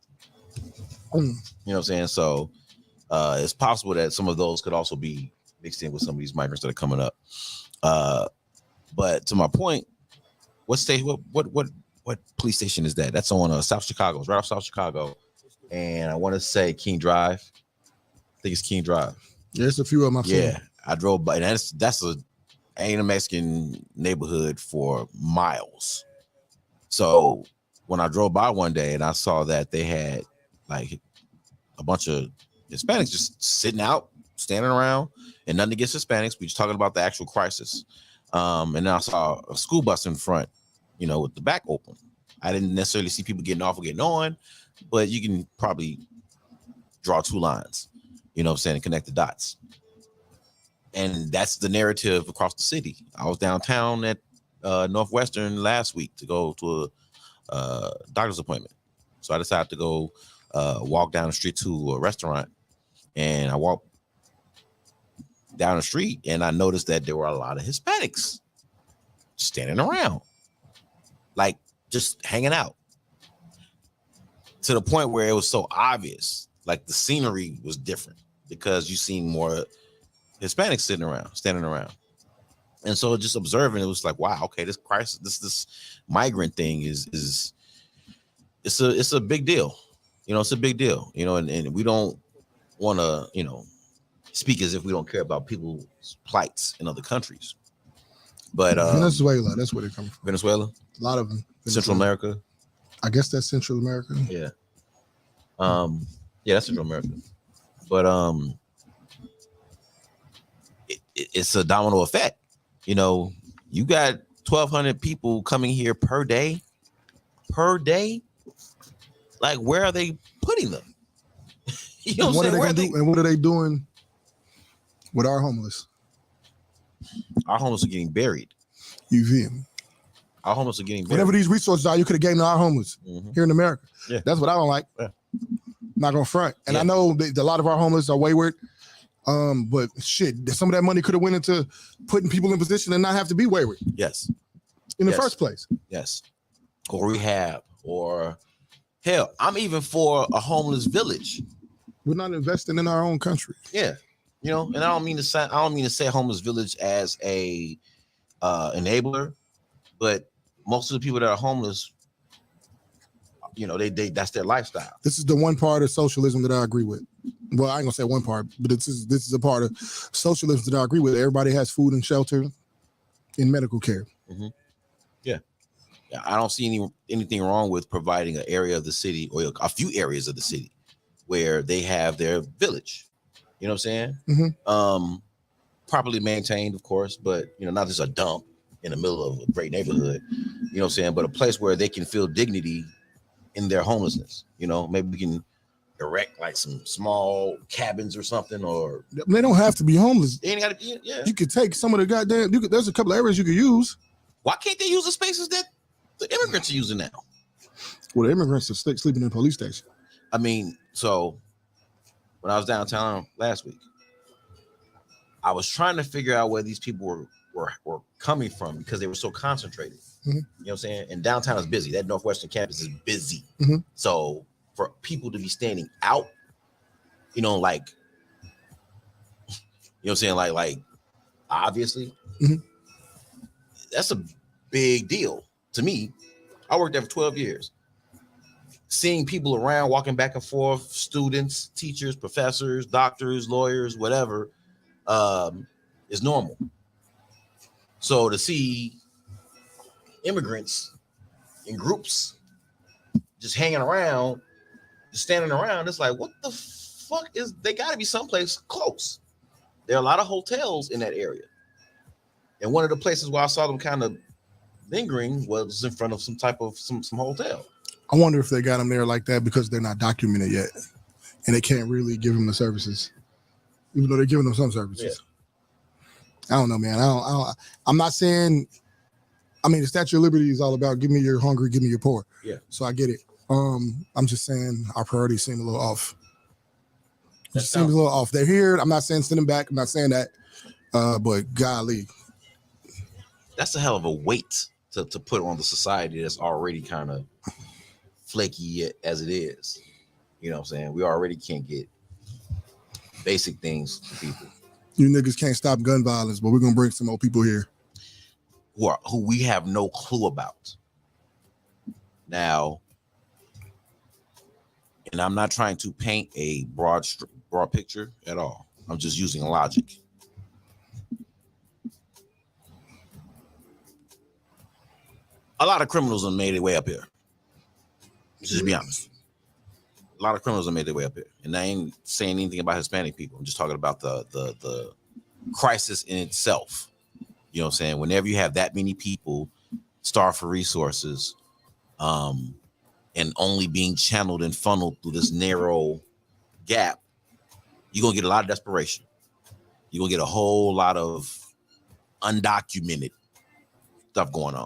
You know what I'm saying? So it's possible that some of those could also be mixed in with some of these migrants that are coming up. But to my point, what police station is that? That's on South Chicago. It's right off South Chicago, and I want to say King Drive. I think it's King Drive. Yeah, there's a few of them. Yeah, I drove by, and that's ain't a Mexican neighborhood for miles. So when I drove by one day and I saw that they had like a bunch of Hispanics just sitting out, standing around, and nothing against Hispanics. We just talking about the actual crisis. And then I saw a school bus in front, with the back open. I didn't necessarily see people getting off or getting on, but you can probably draw two lines, and connect the dots. And that's the narrative across the city. I was downtown at Northwestern last week to go to a doctor's appointment. So I decided to go walk down the street to a restaurant. And I walked down the street and I noticed that there were a lot of Hispanics standing around, like just hanging out, to the point where it was so obvious, like the scenery was different because you seen more Hispanics standing around. And so just observing, it was like, wow, okay, this crisis, this migrant thing is it's a big deal. It's a big deal, and we don't want to, speak as if we don't care about people's plights in other countries. But Venezuela, that's where they come from. Venezuela? A lot of them. Central America? I guess that's Central America. Yeah. Yeah, that's Central America. But it's a domino effect. You got 1,200 people coming here per day. Like, where are they putting them? What are they gonna do? And what are they doing with our homeless? Our homeless are getting buried. You feel me? Our homeless are getting buried. Whatever these resources are, you could have given to our homeless here in America. Yeah. That's what I don't like. Yeah. Not gonna front. And I know that a lot of our homeless are wayward. But shit, some of that money could have went into putting people in position and not have to be wayward. Yes. In the first place. Yes. Or rehab, or hell, I'm even for a homeless village. We're not investing in our own country. Yeah. And I don't mean to say homeless village as a enabler, but most of the people that are homeless, they that's their lifestyle. This is the one part of socialism that I agree with. Well, I ain't gonna say one part, but this is a part of socialism that I agree with. Everybody has food and shelter and medical care. Mm-hmm. Yeah. I don't see anything wrong with providing an area of the city or a few areas of the city where they have their village. You know what I'm saying? Mm-hmm. Properly maintained, of course, but not just a dump in the middle of a great neighborhood. You know what I'm saying? But a place where they can feel dignity in their homelessness. Maybe we can erect like some small cabins or something, or they don't have to be homeless. They ain't gotta be, yeah. You could take some of the goddamn. There's a couple of areas you could use. Why can't they use the spaces that the immigrants are using now? Well, the immigrants are sleeping in a police station. I mean, so when I was downtown last week, I was trying to figure out where these people were coming from because they were so concentrated. Mm-hmm. You know what I'm saying? And downtown is busy. That Northwestern campus is busy. Mm-hmm. So for people to be standing out, like, what I'm saying? Like obviously, that's a big deal to me. I worked there for 12 years. Seeing people around walking back and forth, students, teachers, professors, doctors, lawyers, whatever, is normal. So to see immigrants in groups just hanging around, just standing around, it's like, what the fuck they gotta be someplace close. There are a lot of hotels in that area. And one of the places where I saw them kind of lingering was in front of some type of some hotel. I wonder if they got them there like that because they're not documented yet, and they can't really give them the services, even though they're giving them some services. Yeah. I don't know, man. I'm not saying. I mean, the Statue of Liberty is all about give me your hungry, give me your poor. Yeah. So I get it. I'm just saying our priorities seem a little off. Seems a little off. They're here. I'm not saying send them back. I'm not saying that. But golly, that's a hell of a weight to put on the society that's already kind of flaky as it is. You know what I'm saying? We already can't get basic things to people. You niggas can't stop gun violence, but we're gonna bring some more people here who we have no clue about. Now, and I'm not trying to paint a broad picture at all. I'm just using logic. A lot of criminals have made their way up here. Let's just be honest. a lot of criminals have made their way up here, and I ain't saying anything about Hispanic people. I'm just talking about the crisis in itself. You know what I'm saying? Whenever you have that many people starved for resources, and only being channeled and funneled through this narrow gap, you're gonna get a lot of desperation. You're gonna get a whole lot of undocumented stuff going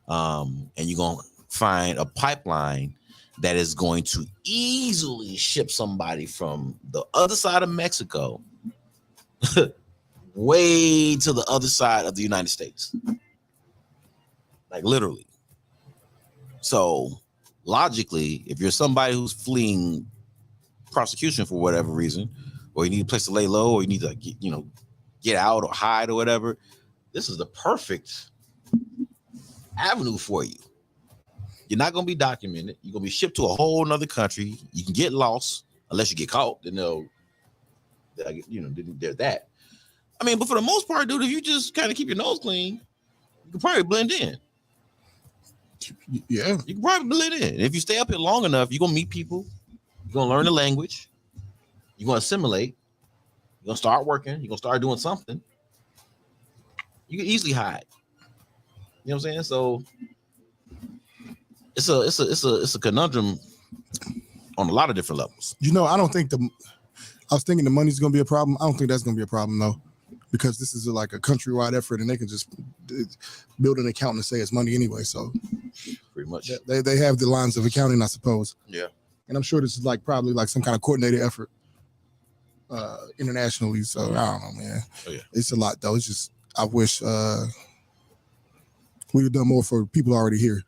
on. And you're gonna find a pipeline that is going to easily ship somebody from the other side of Mexico way to the other side of the United States. Like literally. So logically, if you're somebody who's fleeing prosecution for whatever reason, or you need a place to lay low, or you need to get out or hide or whatever, this is the perfect avenue for you. You're not going to be documented. You're going to be shipped to a whole nother country. You can get lost unless you get caught. Then they're that. I mean, but for the most part, dude, if you just kind of keep your nose clean, you can probably blend in. Yeah. You can probably blend in. And if you stay up here long enough, you're going to meet people. You're going to learn the language. You're going to assimilate. You're going to start working. You're going to start doing something. You can easily hide. You know what I'm saying? So it's a conundrum on a lot of different levels. I don't think I was thinking the money's going to be a problem. I don't think that's going to be a problem though, because this is like a countrywide effort, and they can just build an account and say it's money anyway. So pretty much they have the lines of accounting, I suppose. Yeah. And I'm sure this is probably some kind of coordinated effort internationally. So I don't know, man. Oh, yeah. It's a lot though. It's just I wish we'd have done more for people already here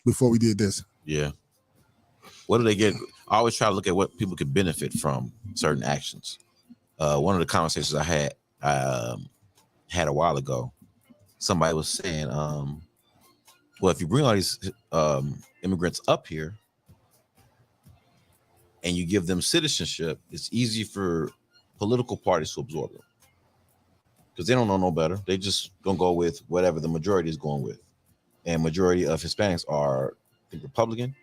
before we did this. Yeah. What do they get? I always try to look at what people could benefit from certain actions. One of the conversations I had a while ago, somebody was saying, well, if you bring all these immigrants up here and you give them citizenship, it's easy for political parties to absorb them because they don't know no better. They just gonna go with whatever the majority is going with. And majority of Hispanics are, I think, Republican.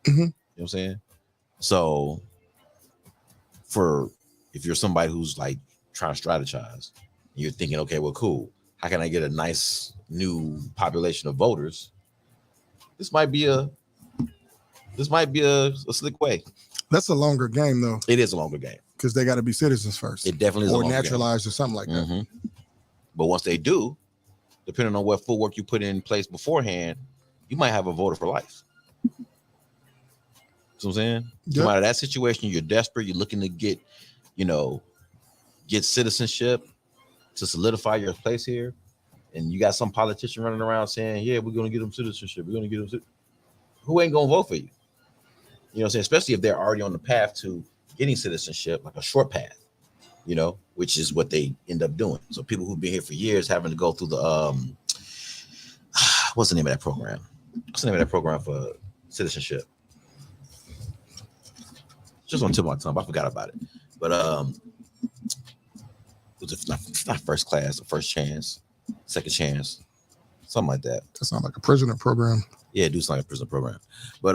Mm-hmm. You know what I'm saying? So if you're somebody who's like trying to strategize, and you're thinking, okay, well, cool. How can I get a nice new population of voters? This might be a slick way. That's a longer game though. It is a longer game. Because they got to be citizens first. It definitely is or a longer naturalized game. Or something like that. Mm-hmm. But once they do, depending on what footwork you put in place beforehand, you might have a voter for life. You know what I'm saying? Yep. Come out of that situation, you're desperate, you're looking to get citizenship to solidify your place here, and you got some politician running around saying, yeah, we're going to get them citizenship. We're going to get them citizenship. Who ain't going to vote for you? You know what I'm saying? Especially if they're already on the path to getting citizenship, like a short path, which is what they end up doing. So people who've been here for years having to go through the, what's the name of that program? What's the name of that program for citizenship? Just on tip of my tongue, I forgot about it. But was it not first class, or first chance, second chance, something like that. That sounds like a prisoner program. Yeah, it do sound like a prisoner program. But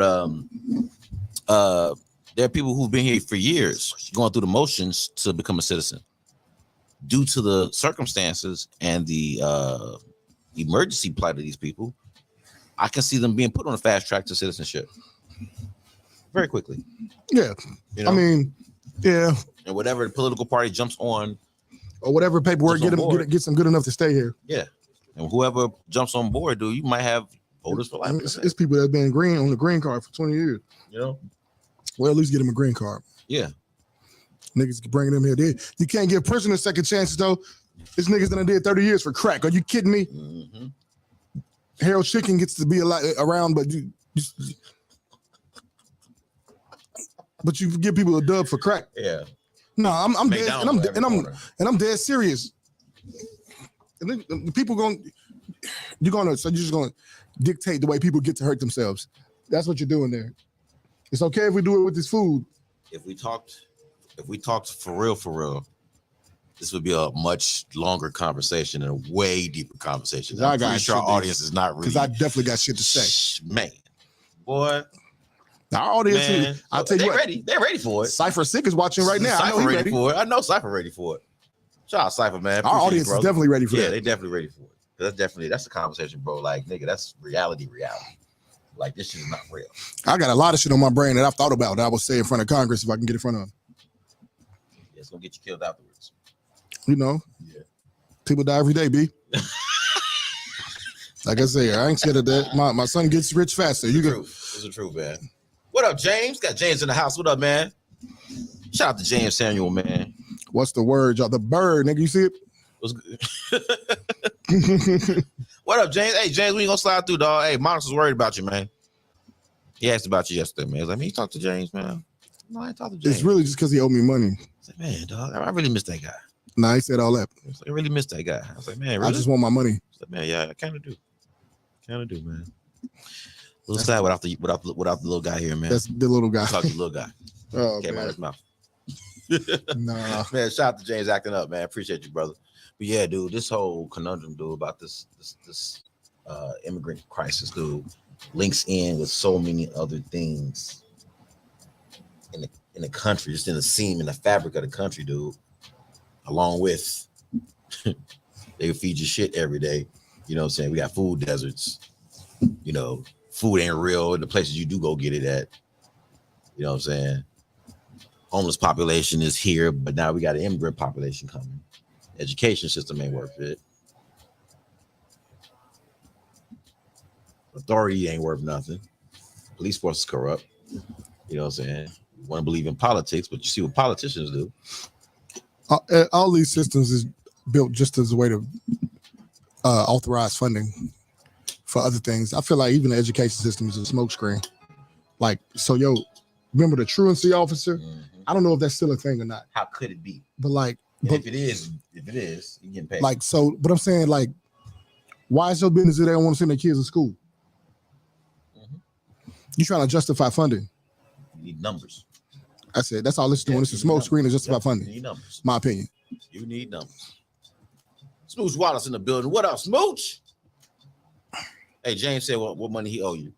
there are people who've been here for years going through the motions to become a citizen. Due to the circumstances and the emergency plight of these people, I can see them being put on a fast track to citizenship very quickly. Yeah. I mean, yeah. And whatever the political party jumps on, or whatever paperwork gets them good enough to stay here. Yeah. And whoever jumps on board, dude, you might have voters for life. It's people that have been on the green card for 20 years. Well, at least get them a green card. Yeah. Niggas bringing them here. You can't give prisoners second chances, though. This niggas done did 30 years for crack. Are you kidding me? Mm-hmm. Harold Chicken gets to be around, but you give people a dub for crack. Yeah. No, I'm dead, and I'm dead serious. And then the people you're just gonna dictate the way people get to hurt themselves. That's what you're doing there. It's okay if we do it with this food. If we talked for real, this would be a much longer conversation and a way deeper conversation. I'm pretty sure our audience is not really. Because I definitely got shit to say. Man, boy, Our audience, Man, I'll tell you they what, ready. They're ready for it. Cypher Sick is watching right now. I know Cypher he ready for it. I know Cypher ready for it. Shout out Cypher, man. Our Appreciate audience you, is definitely ready for yeah, that. they definitely ready for it. That's the conversation, bro. Like, nigga, that's reality. Like, this shit is not real. I got a lot of shit on my brain that I've thought about that I will say in front of Congress if I can get in front of them. Yeah, it's gonna get you killed afterwards. You know, Yeah. People die every day, B. Like I say, I ain't scared of that. My son gets rich faster. It's the truth, man. What up, James? Got James in the house. What up, man? Shout out to James Samuel, man. What's the word, y'all? The bird, nigga. You see it? What's good? What up, James? Hey, James, we ain't gonna slide through, dog. Hey, Monks was worried about you, man. He asked about you yesterday, man. He's like, man, you talk to James, man. No, I ain't talk to James. It's really just because he owed me money. I said, man, dog, I really miss that guy. Nah, he said all that. I really miss that guy. I was like, man, really? I just want my money. I said, man, yeah, I kind of do. Man. A little sad without the little guy here, man. That's the little guy. Talk to the little guy. Oh, came out man. his mouth. Nah. Man, shout out to James acting up, man. Appreciate you, brother. But yeah, dude, this whole conundrum, dude, about this immigrant crisis, dude, links in with so many other things in the country, just in the seam, in the fabric of the country, dude. Along with they feed you shit every day. You know what I'm saying? We got food deserts. You know, food ain't real in the places you do go get it at. You know what I'm saying? Homeless population is here, but now we got an immigrant population coming. Education system ain't worth it. Authority ain't worth nothing. Police force is corrupt. You know what I'm saying? You want to believe in politics, but you see what politicians do. All these systems is built just as a way to authorize funding for other things. I feel like even the education system is a smokescreen. Like, so remember the truancy officer? Mm-hmm. I don't know if that's still a thing or not. How could it be? But like, if it is, you're getting paid. Like, so, but I'm saying, like, why is your business if they don't want to send their kids to school? Mm-hmm. You trying to justify funding? You need numbers. I said that's all it's doing. It's a smoke screen to justify funding. You need numbers. My opinion. You need numbers. Smooch Wallace in the building. What up, Smooch? Hey, James said what money he owe you.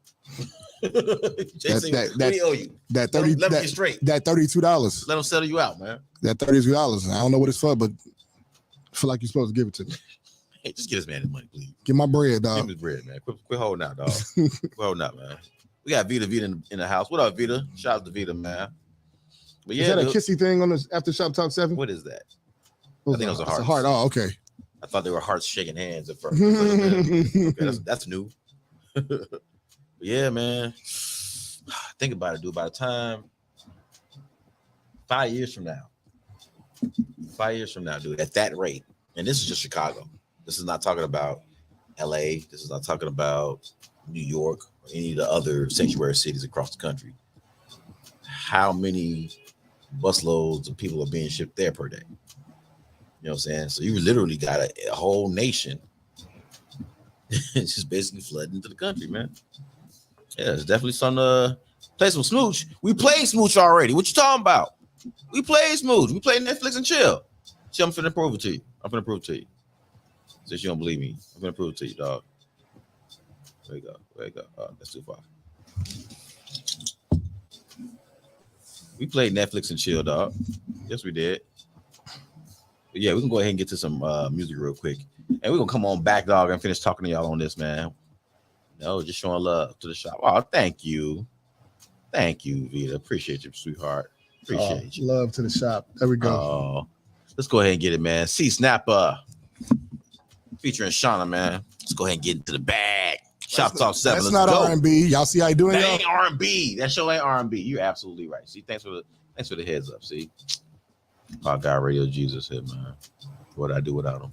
James said what he owe you. That 30. Let me get straight. That $32. Let him settle you out, man. That $32. I don't know what it's for, but I feel like you're supposed to give it to me. Hey, just get this man his money, please. Get my bread, dog. Give him his bread, man. Quit holding out, dog. Quit holding out, man. We got Vita in the house. What up, Vita? Shout out to Vita, man. But yeah, is that a kissy thing on this after Shop Talk 7? What is that? I think it was a heart. It's a heart. Oh, okay. I thought they were hearts shaking hands at first. Okay, that's new. But yeah, man. Think about it, dude. By the time 5 years from now, dude, at that rate, and this is just Chicago. This is not talking about LA. This is not talking about New York or any of the other sanctuary cities across the country. How many busloads of people are being shipped there per day? You know what I'm saying? So you literally got a whole nation just basically flooding into the country, man. Yeah, it's definitely something to play some Smooch. We played Smooch already. What you talking about? We played Smooch. We played Netflix and chill. See, I'm finna prove it to you. Since you don't believe me, I'm finna prove it to you, dog. There you go. Oh, that's too far. We played Netflix and chill, dog. Yes, we did. But yeah, we can go ahead and get to some music real quick. And we're going to come on back, dog, and finish talking to y'all on this, man. No, just showing love to the shop. Oh, thank you. Thank you, Vita. Appreciate you, sweetheart. Appreciate you. Love to the shop. There we go. Oh, let's go ahead and get it, man. C-Snapper featuring Shauna, man. Let's go ahead and get into the bag. Shop Talk 7. That's not R&B. Y'all see how you doing, that y'all? Ain't R&B. That show ain't R&B. You're absolutely right. See, thanks for the heads up. See, I got Radio Jesus here, man. What I do without him?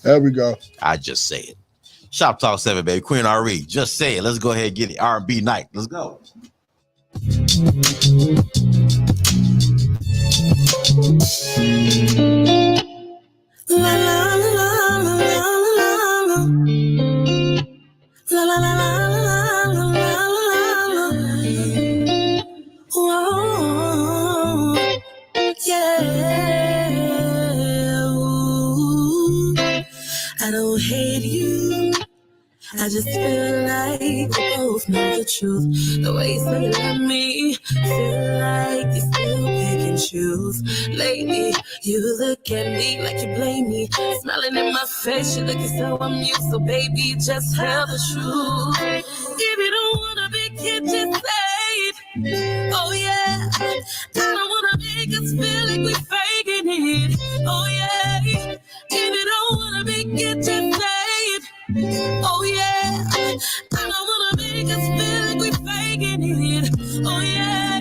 There we go. I just say it. Shop Talk 7, baby. Queen RE. Just say it. Let's go ahead and get it. R&B night. Let's go. La la la la la la la la la la la. Whoa, yeah. Ooh. I don't hate you, I just feel like we both know the truth. The way you say you love me, feel like you still pick and choose. Lately, you look at me like you blame me. Smiling in my face, you looking so amused. So baby, just tell the truth. If you don't wanna be kid, just say it. Oh yeah, I don't wanna make us feel like we faking it. Oh yeah, if you don't wanna be kid, just say it. Oh yeah, I don't wanna make us feel like we faking it. Oh yeah,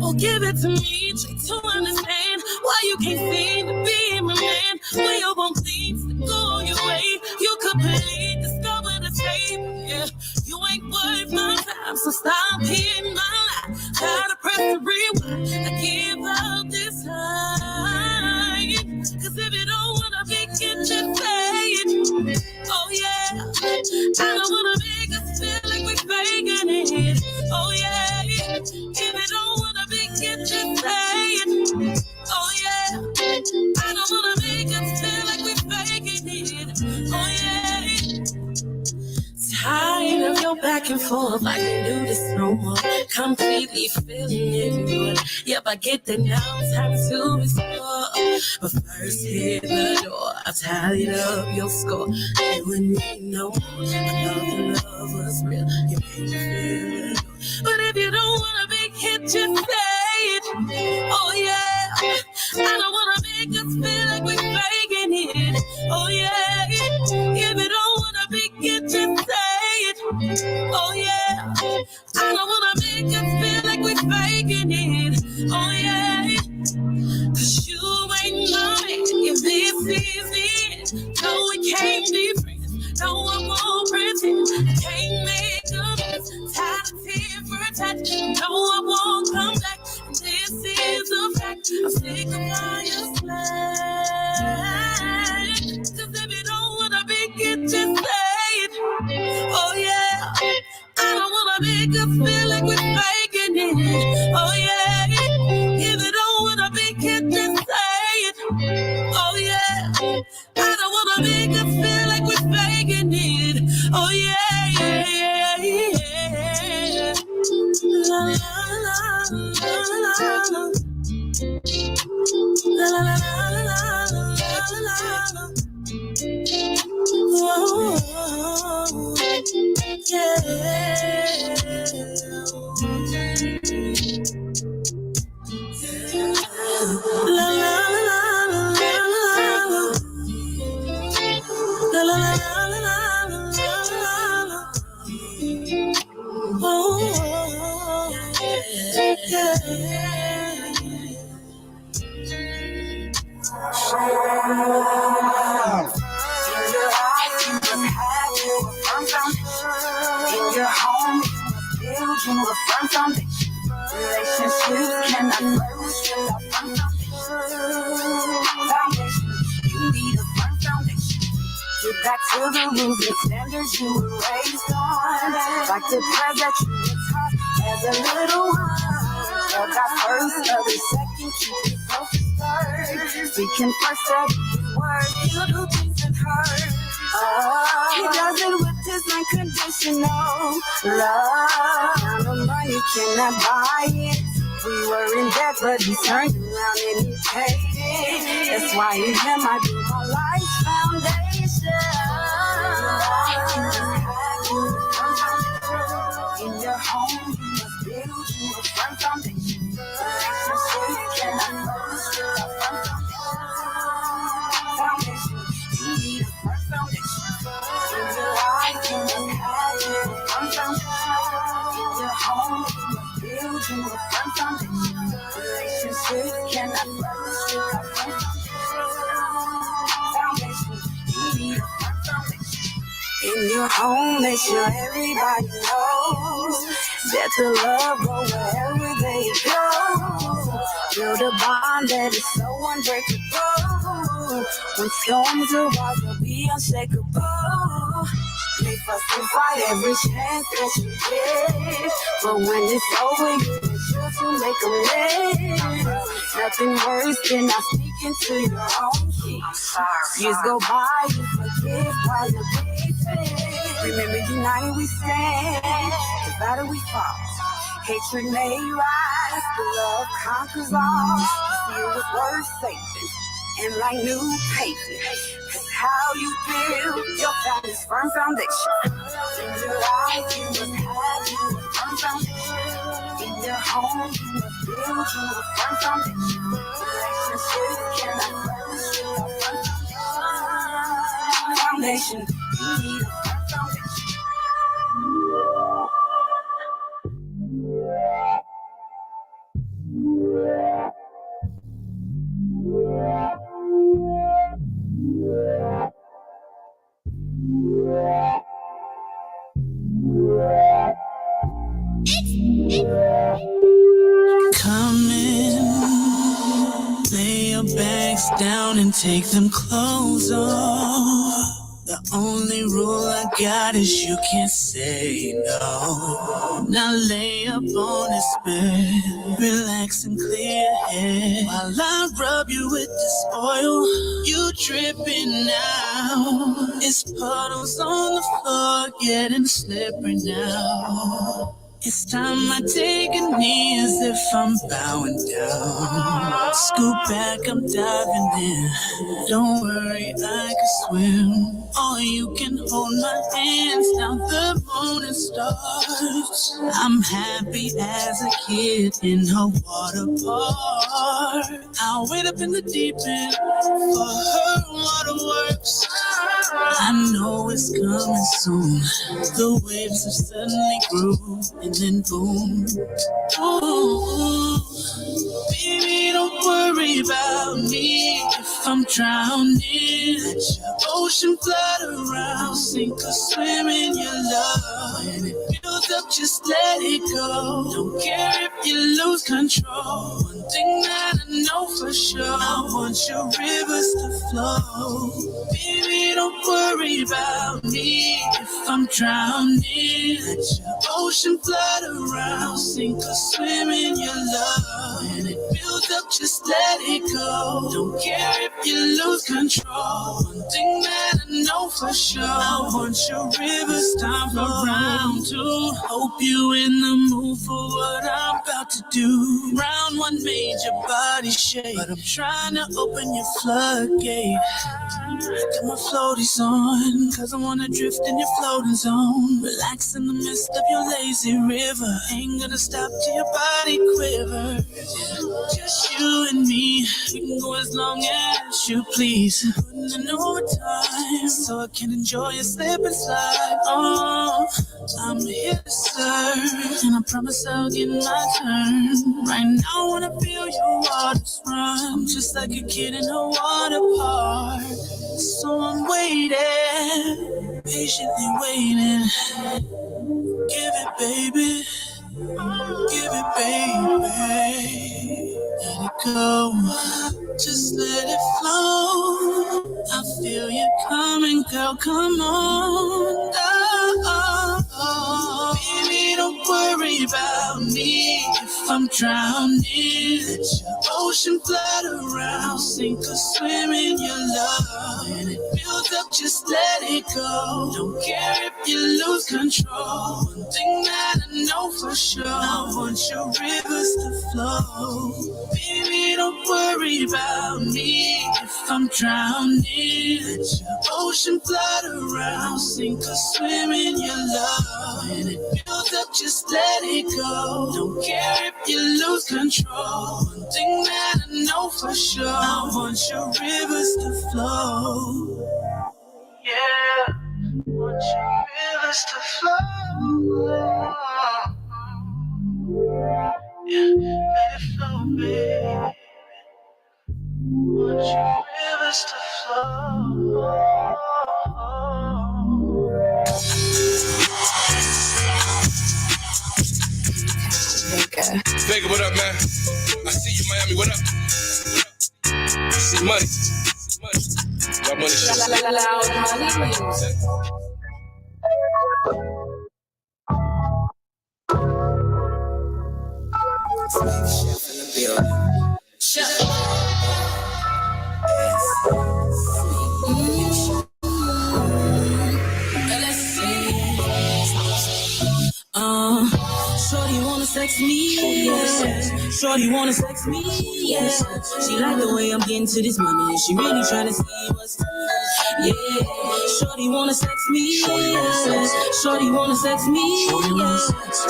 oh give it to me, try to understand why you can't seem to be my man. When you want things to go your way, you completely discover the tape. Yeah, you ain't worth my time, so stop hitting my line. Try to press the rewind, I give up this time. Cause if you don't wanna be kid, just say it. Oh yeah, I don't wanna make us feel like we faking it. Oh yeah, if you don't wanna be kid, just say it. Oh yeah, I don't wanna make us feel like we faking it. Oh yeah. Tired of your back and forth, I can't do this no more. Completely feeling ignored. Yep, I get that now it's time to restore. But first hit the door, I'm tired of your score. You and me no more. I thought the love was real. You made me feel it. But if you don't wanna be hit, just say it. Oh yeah, I don't wanna make us feel like we're faking it. Oh yeah, if you don't wanna be hit, just say it. Oh yeah, I don't wanna make us feel like we're faking it. Oh yeah, cause you ain't mine if this is it. No, we can't be friends. No, I won't pretend. I can't make a mess. Tired of tear for a touch. No, I won't come back. And this is a fact. I'm sick of all your slack. Cause if you don't wanna be it, just say it. Oh yeah, I don't wanna make us feel like we're faking it. Oh yeah, if you don't wanna be it, just say it. Oh yeah, I don't wanna make us feel like we're faking it. Oh yeah, yeah, yeah, yeah. La la la la la. La la la la la la la. Whoa, yeah. La la la la la la. La la la la la la. Oh, yeah. In your home, build you a firm foundation. Relationships cannot flourish without firm foundation. You need a firm foundation. Get back to the roots and standards you were raised on. Like the prayers that you were taught as a little one. God first, others second, keep it focused first. Seeking first every word, he'll do things in her. He does it with his unconditional love. Now the money cannot buy it. We were in debt, but he turned around and he paid it. That's why in him I do my life's foundation. In your home, you must build you a firm foundation. Relationships cannot flourish without firm foundation. You need a firm foundation. In your life, you must have a firm foundation. In your home, you must build you a firm foundation. Relationships cannot flourish without firm foundation. You need a firm foundation. In your home, make sure everybody knows that the love goes wherever they go. Build a bond that is so unbreakable. When storms arise, they'll be unshakable. They fuss and fight every chance that you get. But when it's over, you make sure to make a live. Nothing worse than not speaking to your own kids. Years go by, you forget while you're big. Remember, united we stand, divided we fall. Hatred may rise, but love conquers all. Feel with words Satan, and like new pavement. Cause how you build your family's firm foundation. In your life, you must have you a firm foundation. In your home, you must build you a firm foundation. Relationships cannot flourish without firm foundation. You need a firm foundation. Come in, lay your bags down and take them clothes off. The only rule I got is you can't say no. Now lay up on this bed, relax and clear your head. While I rub you with this oil, you dripping now. It's puddles on the floor, getting slippery now. It's time I take a knee as if I'm bowing down. Scoop back, I'm diving in. Don't worry, I can swim. Or you can hold my hands down the morning stars. I'm happy as a kid in a water park. I'll wait up in the deep end for her waterworks. I know it's coming soon. The waves have suddenly grew, and then boom. Ooh, baby, don't worry about me if I'm drowning. Let your ocean flood around, sink or swim in your love. When it builds up, just let it go. Don't care if you lose control. One thing that I know for sure, I want your rivers to flow. Baby, don't worry about me if I'm drowning. Let your ocean flood around, sink or swim in your love. When it builds up, just let it go. Don't care if you lose control. One thing that I know for sure, I want your rivers to flow around to. Hope you in the mood for what I'm about to do. Round one made your body shake, but I'm trying to open your floodgate. Got my floaties on, cause I wanna drift in your floating zone. Relax in the midst of your lazy river. Ain't gonna stop till your body quivers. Just you and me, we can go as long as you please. Putting in overtime, so I can enjoy your slip and slide. Oh, I'm here to serve, and I promise I'll get my turn. Right now I wanna feel your waters run. I'm just like a kid in a water park. So I'm waiting, patiently waiting. Give it, baby. Give it, baby. Let it go. Just let it flow. I feel you coming, girl. Come on. Oh, oh, oh. Baby, don't worry about me if I'm drowning. Let your ocean flood around, sink or swim in your love. When it builds up, just let it go. Don't care if you lose control. One thing that I know for sure, I want your rivers to flow. Baby, don't worry about me if I'm drowning. Let your ocean flood around, sink or swim in your love. When it builds up, just let it go. Don't care if you lose control. One thing that I know for sure, I want your rivers to flow. Yeah, I want your rivers to flow. Yeah, let it flow, baby. Want your rivers to flow. Vega, what up, man? I see you, Miami. What up? I see money. Y'all money shit. Chef in the building. Chef. Let's see. sex me, yeah. Shorty wanna sex me, yeah. She like the way I'm getting to this money, and she really tryna see what's yeah. Shorty wanna sex me, yeah. Shorty wanna sex me, yeah.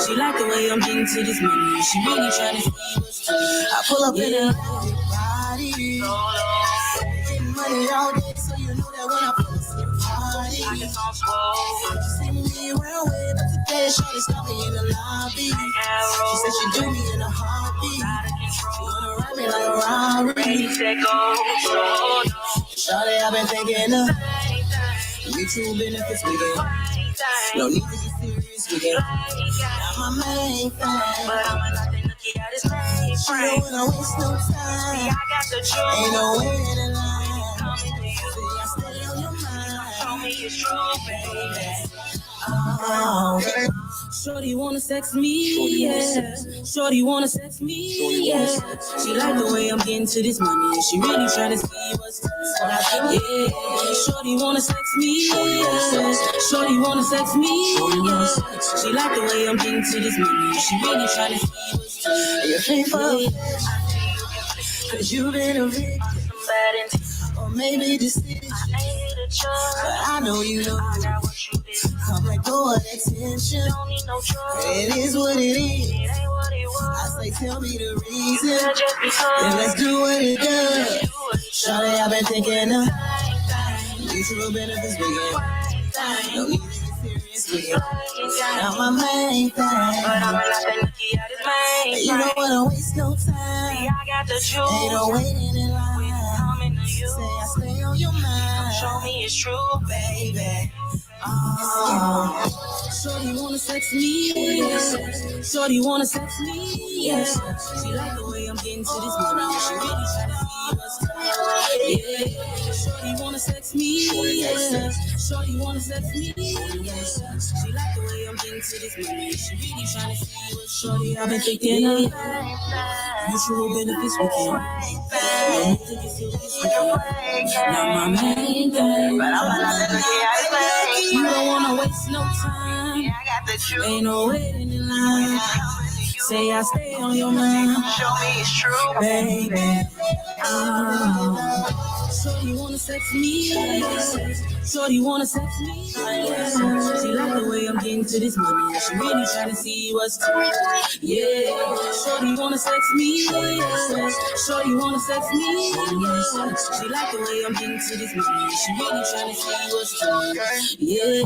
She like the way I'm getting to this money, and she really tryna see what's I pull up in a body, getting money all day, so you know that when I pull up in a party, I get on slow. She see me around with, but today shorty stop me in the lobby. She said she do me in a heartbeat. She wanna ride me like a Rari. Shorty, I've been thinking of mutual benefits we get. No need to be serious, we get. Not my main thing, but I'm nothing looking at his main friend. She don't wanna waste no time. See, I got the truth. Ain't no waiting in line. Coming to you. See, I stay on your mind. Show me it's true, baby. Oh, shorty wanna sex me, yeah. Shorty wanna sex me, yeah. She like the way I'm getting to this money, and she really tryna see what's yeah. Shorty wanna sex me, yeah. Shorty wanna sex me, yeah. She like the way I'm getting to this money, and she really tryna see what's you faithful, cause you've been a victim, or maybe deceived. But I know you know. Come let go of that tension. It is what it is. I say, tell me the reason. Then let's do what it does. Shorty, I've been thinking of mutual benefits we get. No need to be serious, we get. Not my main thing, but I'm nothing lucky at his main. You don't wanna waste no time. See, I got the truth. Ain't no waiting in line. Say I stay on your mind. Show me it's true, baby. Oh. Shorty wanna sex me, yeah. Shorty wanna sex me, yeah. She like the way I'm getting to this money, and she really tryna see what's yeah. Shorty wanna sex me, yeah. Shorty wanna sex me, yeah. She like the way I'm getting to this money, and she really tryna see what's shorty. I've been thinking of mutual benefits we can. Not my main thing, but I'm nothing you don't wanna waste no time. Yeah, I got the truth. Ain't no waiting in line. Say I stay on your mind. Show me it's true, baby. Shorty wanna sex me, yeah. Shorty wanna sex me, yeah. She like the way I'm getting to this money, and she really tryna see what's yeah. Shorty wanna sex me, yeah. Shorty wanna sex me, yeah. She like the way I'm getting to this money, and she really tryna see what's yeah.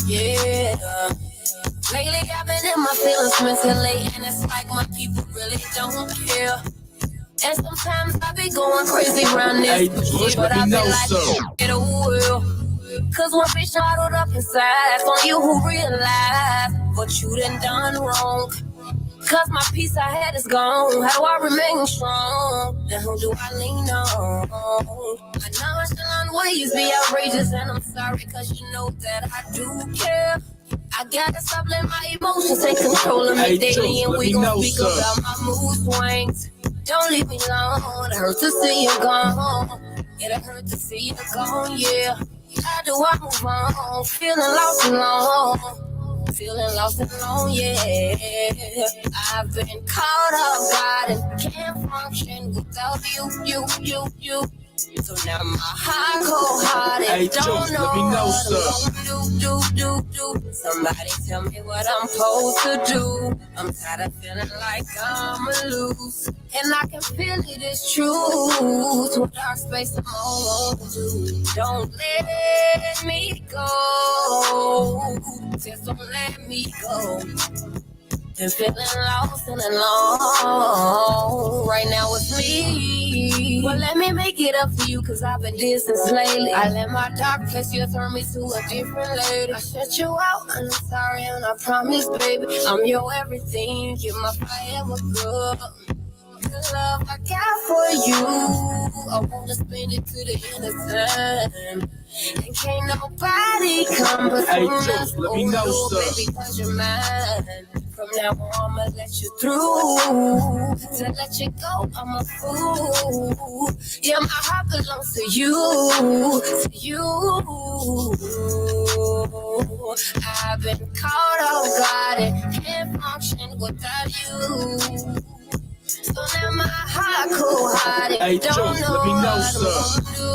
Yeah. Lately I've been in my feelings mentally, and it's like my people really don't care. And sometimes I be going crazy around this, but I be like, get a will. Cause one bitch bottled up inside, it's on you who realize what you done wrong. Cause my peace I had is gone. How do I remain strong? And who do I lean on? I know I still always be outrageous, and I'm sorry cause you know that I do care. I gotta stop letting my emotions take control of me daily, and we gon' speak about my mood swings. Don't leave me alone, it hurts to see you gone. It hurt to see you gone, yeah. How do I move on? Feeling lost and alone. Feeling lost and alone, yeah. I've been caught off guard and can't function without you. So now my heart cold hearted, don't know what I'm do. Somebody tell me what I'm supposed to do. I'm tired of feeling like I'm a loose, and I can feel it is true. To a dark space I'm all to. Don't let me go. Just don't let me go. Been feeling lost and alone. Right now it's me. Well, let me make it up for you, cause I've been distant lately. I let my dark place, you turn me to a different lady. I shut you out, and I'm sorry, and I promise, baby, I'm your everything. You're my forever girl. The love I got for you, I wanna spend it to the end of time. And can't nobody come between us. Let me know, sir. Baby, cause you're mine. From now on, I'ma let you through. To let you go, I'm a fool. Yeah, my heart belongs to you. To you. I've been caught off guard and can't function without you. So now my heart cold-hearted. Hey, Don't Joe, know let me know, what sir. I'm gonna do.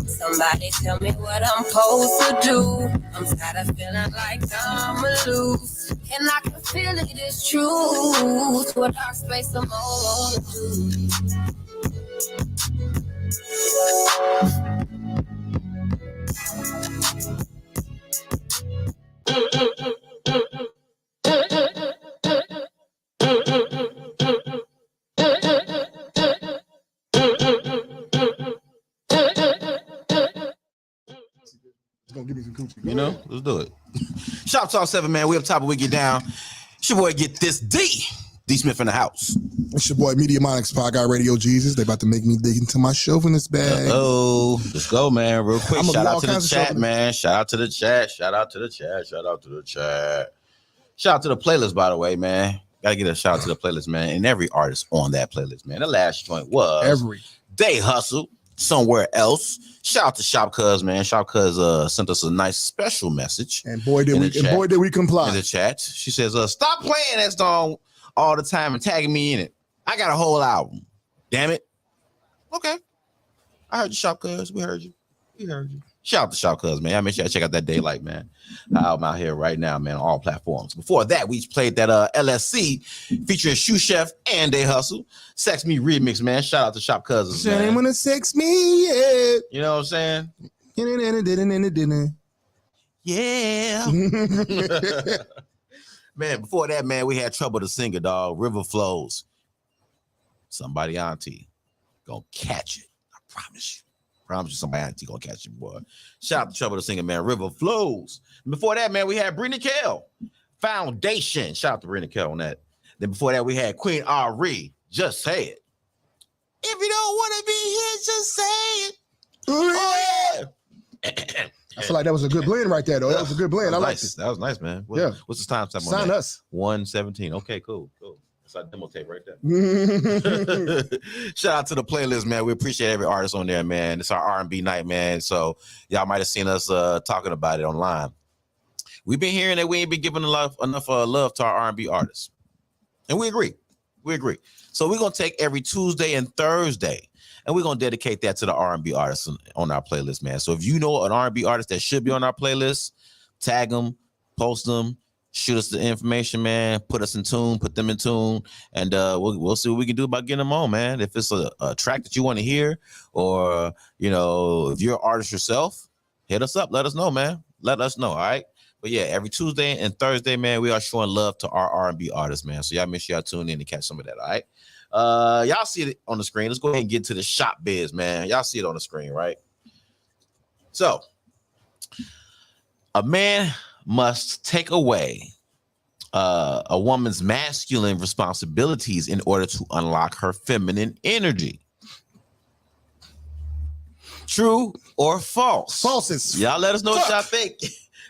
Somebody tell me what I'm supposed to do. I'm tired of feeling like I'm loose, and I can feel it is true. To a dark space I'm all wanna Gonna give me some coochie. You know, let's do it. Shop Talk 7, man. We up top of We Get Down. It's your boy Get This D Smith in the house. It's your boy Media Monix, Podcast Radio Jesus. They about to make me dig into my chauvinist bag. Oh, let's go, man. Real quick. I'm Shout gonna out do to all the kinds of chat, chauvinist. man. Shout out to the chat. Shout out to the chat. Shout out to the chat. Shout out to the playlist, by the way, man. Gotta get a shout out to the playlist, man. And every artist on that playlist, man. The last joint was They Hustle, Somewhere Else. Shout out to Shop Cuz, man. Shop Cuz sent us a nice special message. And boy did we comply. In the chat. She says, stop playing that song all the time and tagging me in it. I got a whole album. Damn it. Okay. I heard you, Shop Cuz. We heard you. We heard you. Shout out to Shop Cuz, man. I make sure I check out that Daylight, man. I'm out here right now, man, on all platforms. Before that, we played that LSC featuring Shoe Chef and They Hustle. Sex Me remix, man. Shout out to Shop Cuz. She ain't wanna sex me yet. You know what I'm saying? Yeah. Man, before that, man, we had Trouble the Singer, dog. River Flows. Somebody auntie gonna catch it. I promise you. Promise you somebody auntie gonna catch it, boy. Shout out to Trouble the Singer, man. River Flows. And before that, man, we had Brina Kell. Foundation. Shout out to Brina Kell on that. Then before that, we had Queen Ari. Just Say It. If you don't want to be here, just say it. Oh, yeah. I feel like that was a good blend right there, though. That was a good blend. I like it. That was nice, man. What's the time? Sign us. 1:17. Okay, cool. That's our demo tape right there. Shout out to the playlist, man. We appreciate every artist on there, man. It's our R&B night, man. So y'all might have seen us talking about it online. We've been hearing that we ain't been giving enough love to our R&B artists. And we agree. So we're going to take every Tuesday and Thursday, and we're going to dedicate that to the R&B artists on our playlist, man. So if you know an R&B artist that should be on our playlist, tag them, post them, shoot us the information, man. Put us in tune, put them in tune, and we'll see what we can do about getting them on, man. If it's a track that you want to hear, or, you know, if you're an artist yourself, hit us up. Let us know, man. Let us know, all right? But yeah, every Tuesday and Thursday, man, we are showing love to our R&B artists, man. So y'all make sure y'all tune in to catch some of that, all right? Y'all see it on the screen. Let's go ahead and get to the shop biz, man. Y'all see it on the screen, right? So, a man must take away a woman's masculine responsibilities in order to unlock her feminine energy. True or false? Falsest. Y'all let us know what y'all think.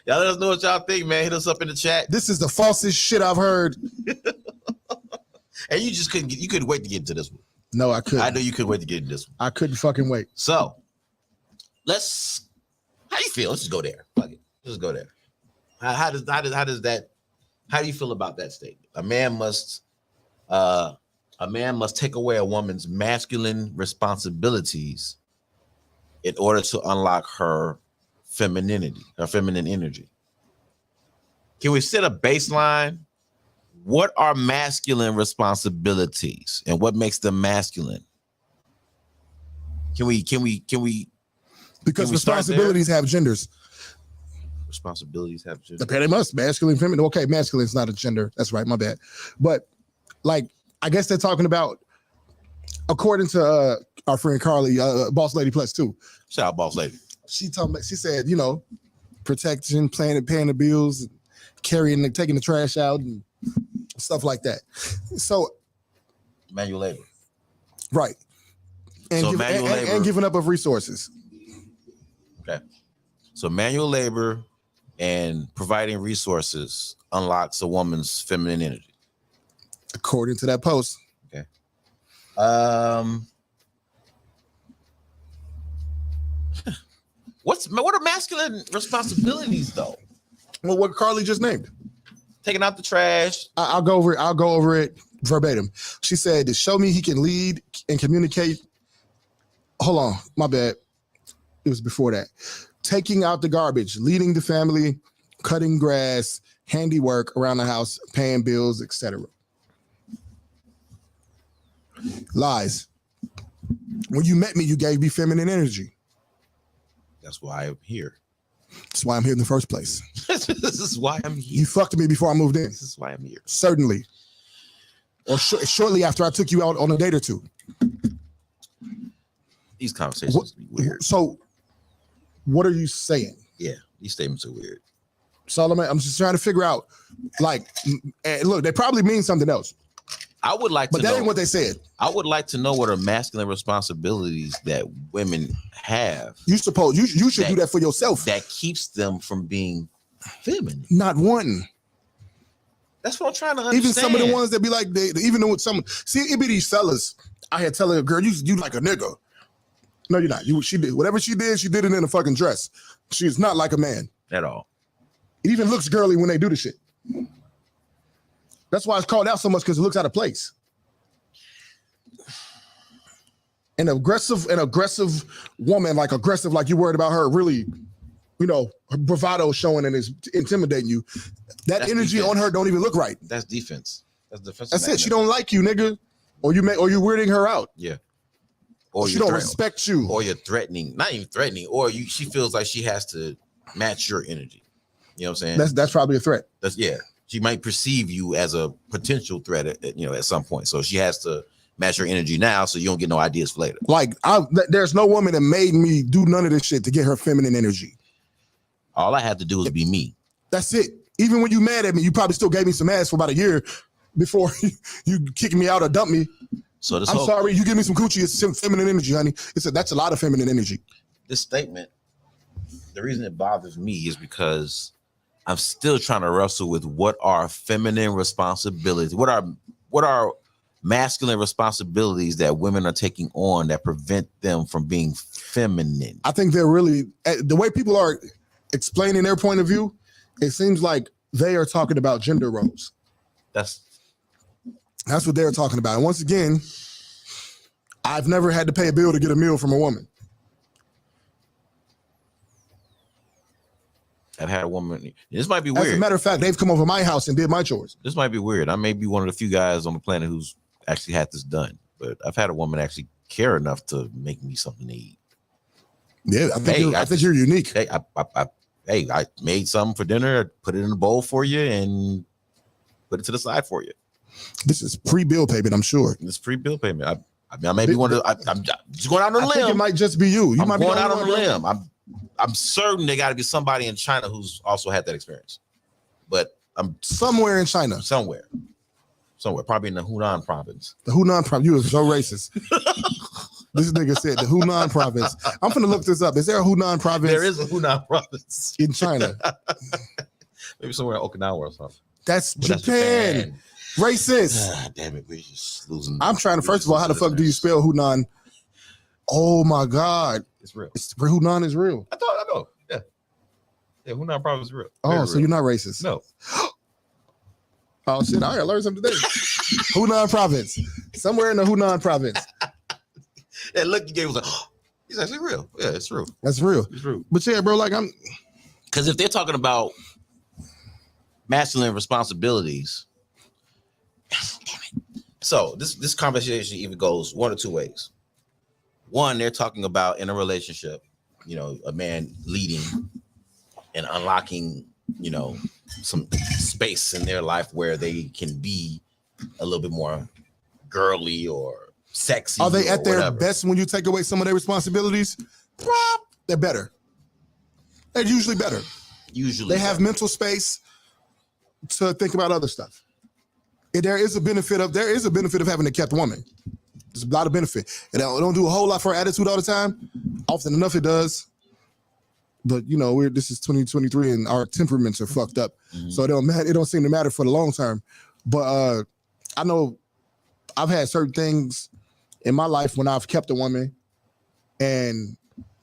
Y'all let us know what y'all think, man. Hit us up in the chat. This is the falsest shit I've heard. And you just couldn't wait to get into this one. No, I couldn't. I know you couldn't wait to get into this one. I couldn't fucking wait. So, how you feel? Let's just go there. Fuck it. Let's go there. How do you feel about that statement? A man must take away a woman's masculine responsibilities in order to unlock her femininity, her feminine energy. Can we set a baseline? What are masculine responsibilities and what makes them masculine? Because responsibilities have genders. responsibilities have gender? They must. Masculine, feminine. Okay, masculine is not a gender. That's right. My bad. But like, I guess they're talking about, according to our friend Carly, Boss Lady Plus 2. Shout out, Boss Lady. She said, you know, protection, paying the bills, taking the trash out, and stuff like that. So, manual labor. Right. And, and giving up of resources. Okay. So manual labor and providing resources unlocks a woman's feminine energy. According to that post. Okay. What are masculine responsibilities though? Well, what Carly just named. Taking out the trash. I'll go over it verbatim. She said to show me he can lead and communicate. Hold on, my bad. It was before that. Taking out the garbage, leading the family, cutting grass, handiwork around the house, paying bills, etc. Lies. When you met me, you gave me feminine energy. That's why I'm here. That's why I'm here in the first place. This is why I'm here. You fucked me before I moved in. This is why I'm here. Certainly. Or shortly after I took you out on a date or two. These conversations be weird. So, what are you saying? Yeah, these statements are weird. Solomon, I'm just trying to figure out, like, look, they probably mean something else. I would like to know. But that ain't what they said. I would like to know what are masculine responsibilities that women have. You should do that for yourself. That keeps them from being feminine. Not one. That's what I'm trying to understand. Even some of the ones that be like, even with some, see, it be these fellas. I had telling a girl, you like a nigga. No, you're not. She did whatever she did it in a fucking dress. She is not like a man at all. It even looks girly when they do the shit. That's why it's called out so much, because it looks out of place. An aggressive woman, like you worried about her, really, you know, her bravado showing and is intimidating you. That's energy defense. On her don't even look right. That's defense. That's defense. That's it. She don't like you, nigga, or you're weirding her out. Yeah. Or she don't respect you. Or you're threatening, not even threatening, or she feels like she has to match your energy. You know what I'm saying? That's probably a threat. She might perceive you as a potential threat at some point. So she has to match your energy now so you don't get no ideas for later. Like, there's no woman that made me do none of this shit to get her feminine energy. All I had to do was be me. That's it. Even when you mad at me, you probably still gave me some ass for about a year before you kicked me out or dumped me. So I'm sorry, you give me some coochie, it's some feminine energy, honey. That's a lot of feminine energy. This statement, the reason it bothers me is because I'm still trying to wrestle with what are feminine responsibilities, what are masculine responsibilities that women are taking on that prevent them from being feminine. I think they're really, the way people are explaining their point of view, it seems like they are talking about gender roles. That's what they're talking about. And once again, I've never had to pay a bill to get a meal from a woman. I've had a woman. This might be weird. As a matter of fact, they've come over my house and did my chores. This might be weird. I may be one of the few guys on the planet who's actually had this done, but I've had a woman actually care enough to make me something to eat. Yeah, I think you're unique. Hey, I made something for dinner, put it in a bowl for you, and put it to the side for you. This is pre-bill payment, I'm sure. It's pre-bill payment. I may be one of the, I'm just going out on a limb. I think it might just be you. I'm going out on a limb. I'm certain there got to be somebody in China who's also had that experience. But I'm somewhere in China. Somewhere, probably in the Hunan province. The Hunan province. You are so racist. This nigga said the Hunan province. I'm gonna look this up. Is there a Hunan province? There is a Hunan province in China. Maybe somewhere in Okinawa or something. That's Japan. Racist. Ah, damn it, we're just losing. I'm trying to. First of all, how the fuck do you spell Hunan? Oh my God, it's real. Hunan is real. I know. Yeah, Hunan province is real. Oh, so you're not racist? No. Oh shit! I learned something today. Hunan province, somewhere in the Hunan province. That look you gave was like, oh, it's actually real. Yeah, it's true. That's real. It's true. But yeah, bro, like because if they're talking about masculine responsibilities, so this conversation even goes one or two ways. One, they're talking about in a relationship, you know, a man leading and unlocking, you know, some space in their life where they can be a little bit more girly or sexy. Are they at their whatever. best when you take away some of their responsibilities? They're better. They're usually better. They have mental space to think about other stuff. There is a benefit of having a kept woman. There's a lot of benefit. And it don't do a whole lot for her attitude all the time. Often enough it does. But you know, this is 2023 and our temperaments are fucked up. So it don't seem to matter for the long term. But I know I've had certain things in my life when I've kept a woman, and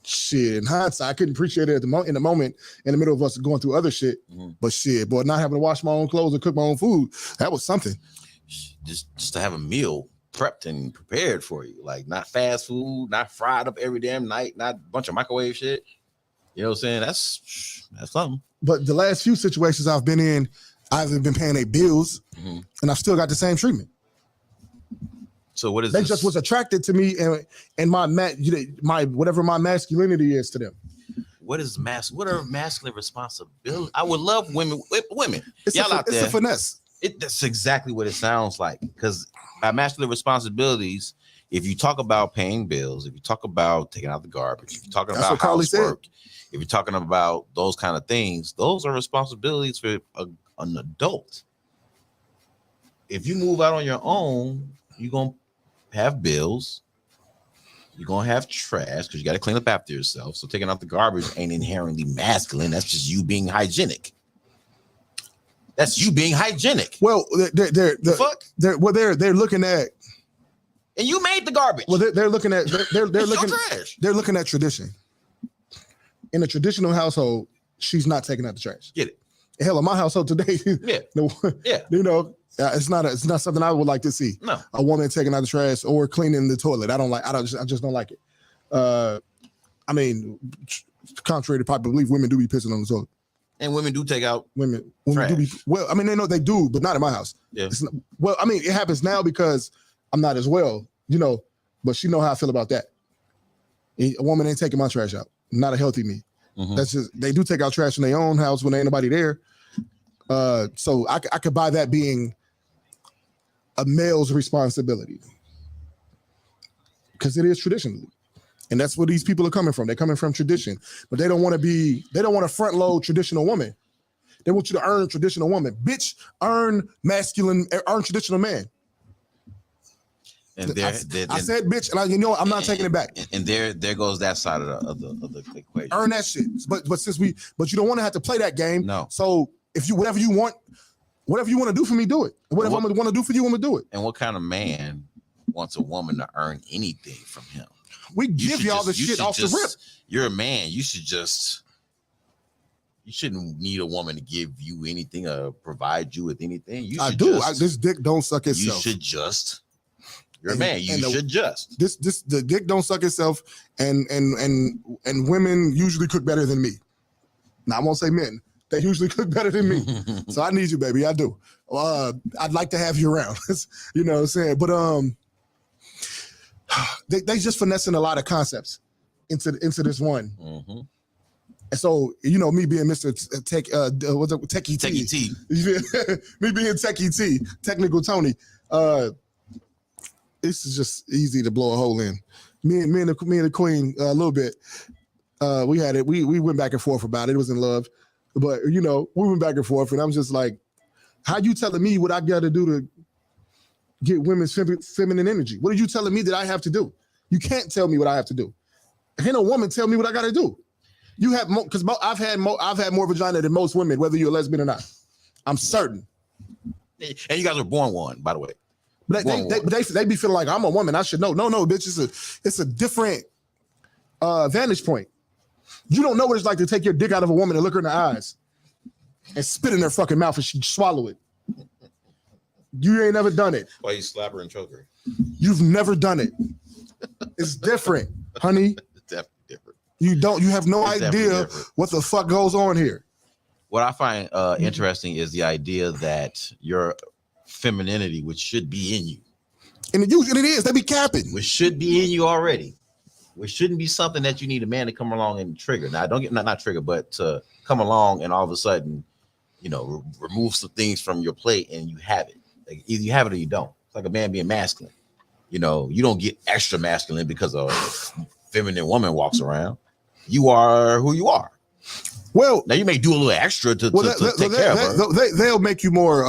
shit, in hindsight, I couldn't appreciate it in the moment in the middle of us going through other shit. But shit, boy, not having to wash my own clothes or cook my own food, that was something. Just to have a meal prepped and prepared for you, like not fast food, not fried up every damn night, not a bunch of microwave shit. You know what I'm saying? That's something. But the last few situations I've been in, I haven't been paying their bills, and I've still got the same treatment. So what is they this? just was attracted to me and my whatever my masculinity is to them. What are masculine responsibilities? I would love women. It's Y'all out there. It's a finesse. That's exactly what it sounds like. Because by masculine responsibilities, if you talk about paying bills, if you talk about taking out the garbage, if you're talking about housework, if you're talking about those kind of things, those are responsibilities for an adult. If you move out on your own, you're gonna have bills. You're gonna have trash because you got to clean up after yourself. So taking out the garbage ain't inherently masculine. That's just you being hygienic. That's you being hygienic. Well, they're looking at. And you made the garbage. Well, they're looking at they're looking trash. They're looking at tradition. In a traditional household, she's not taking out the trash. Get it? Hell, in my household today, you know, it's not something I would like to see. No, a woman taking out the trash or cleaning the toilet. I just don't like it. I mean, contrary to popular belief, women do be pissing on the toilet. And women do take out women trash. do be, well, I mean, they know they do, but not in my house. Yeah. Well, I mean, it happens now because I'm not as well, you know, but she know how I feel about that. A woman ain't taking my trash out. Not a healthy me. That's just, they do take out trash in their own house when there ain't nobody there. So I could buy that being a male's responsibility because it is traditionally. And that's where these people are coming from. They're coming from tradition, but they don't want to front load traditional woman. They want you to earn traditional woman. Bitch, earn traditional man. And I said bitch, and I'm not taking it back. And there goes that side of the equation. Earn that shit. But you don't want to have to play that game. No. So if you whatever you want to do for me, do it. Whatever I'm gonna want to do for you, I'm gonna do it. And what kind of man wants a woman to earn anything from him? We give y'all the shit off the rip. You're a man. You shouldn't need a woman to give you anything or provide you with anything. I do. This dick don't suck itself. You should just. You're a man. You should just. The dick don't suck itself, and women usually cook better than me. Now I won't say men. They usually cook better than me. So I need you, baby. I do. I'd like to have you around. You know what I'm saying? But they just finessing a lot of concepts into this one. And so, you know, me being Mr. Techie T. Me being Techie T, Technical Tony. This is just easy to blow a hole in. Me and the queen a little bit. We had it. We went back and forth about it. It was in love, but you know, we went back and forth, and I'm just like, how you telling me what I got to do to get women's feminine energy? What are you telling me that I have to do? You can't tell me what I have to do. Ain't no woman tell me what I got to do. You have because I've had more vagina than most women, whether you're a lesbian or not. I'm certain. And you guys were born one, by the way. But they be feeling like I'm a woman. I should know. No, bitch. It's a different vantage point. You don't know what it's like to take your dick out of a woman and look her in the eyes and spit in her fucking mouth and she swallow it. You ain't never done it. Why you slap her and choke her? You've never done it. It's different, honey. It's definitely different. You have no idea what the fuck goes on here. What I find interesting is the idea that your femininity, which should be in you, and it is, they be capping, which should be in you already, which shouldn't be something that you need a man to come along and trigger. Now, don't get not trigger, but to come along and all of a sudden, remove some things from your plate and you have it. Like, either you have it or you don't. It's like a man being masculine. You don't get extra masculine because a feminine woman walks around. You are who you are. Well, now you may do a little extra to take care of her. They'll make you more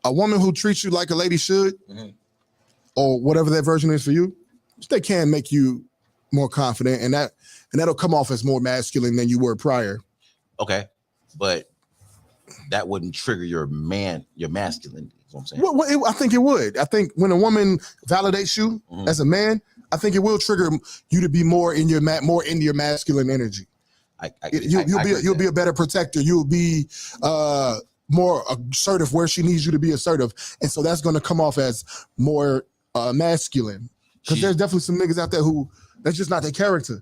a woman who treats you like a lady should, or whatever that version is for you. They can make you more confident, and that'll come off as more masculine than you were prior. Okay, but that wouldn't trigger your masculinity. Is what I'm saying. Well, I think it would. I think when a woman validates you as a man, I think it will trigger you to be more in your masculine energy. You'll be a better protector. You'll be more assertive where she needs you to be assertive, and so that's going to come off as more masculine. Because there's definitely some niggas out there who that's just not their character.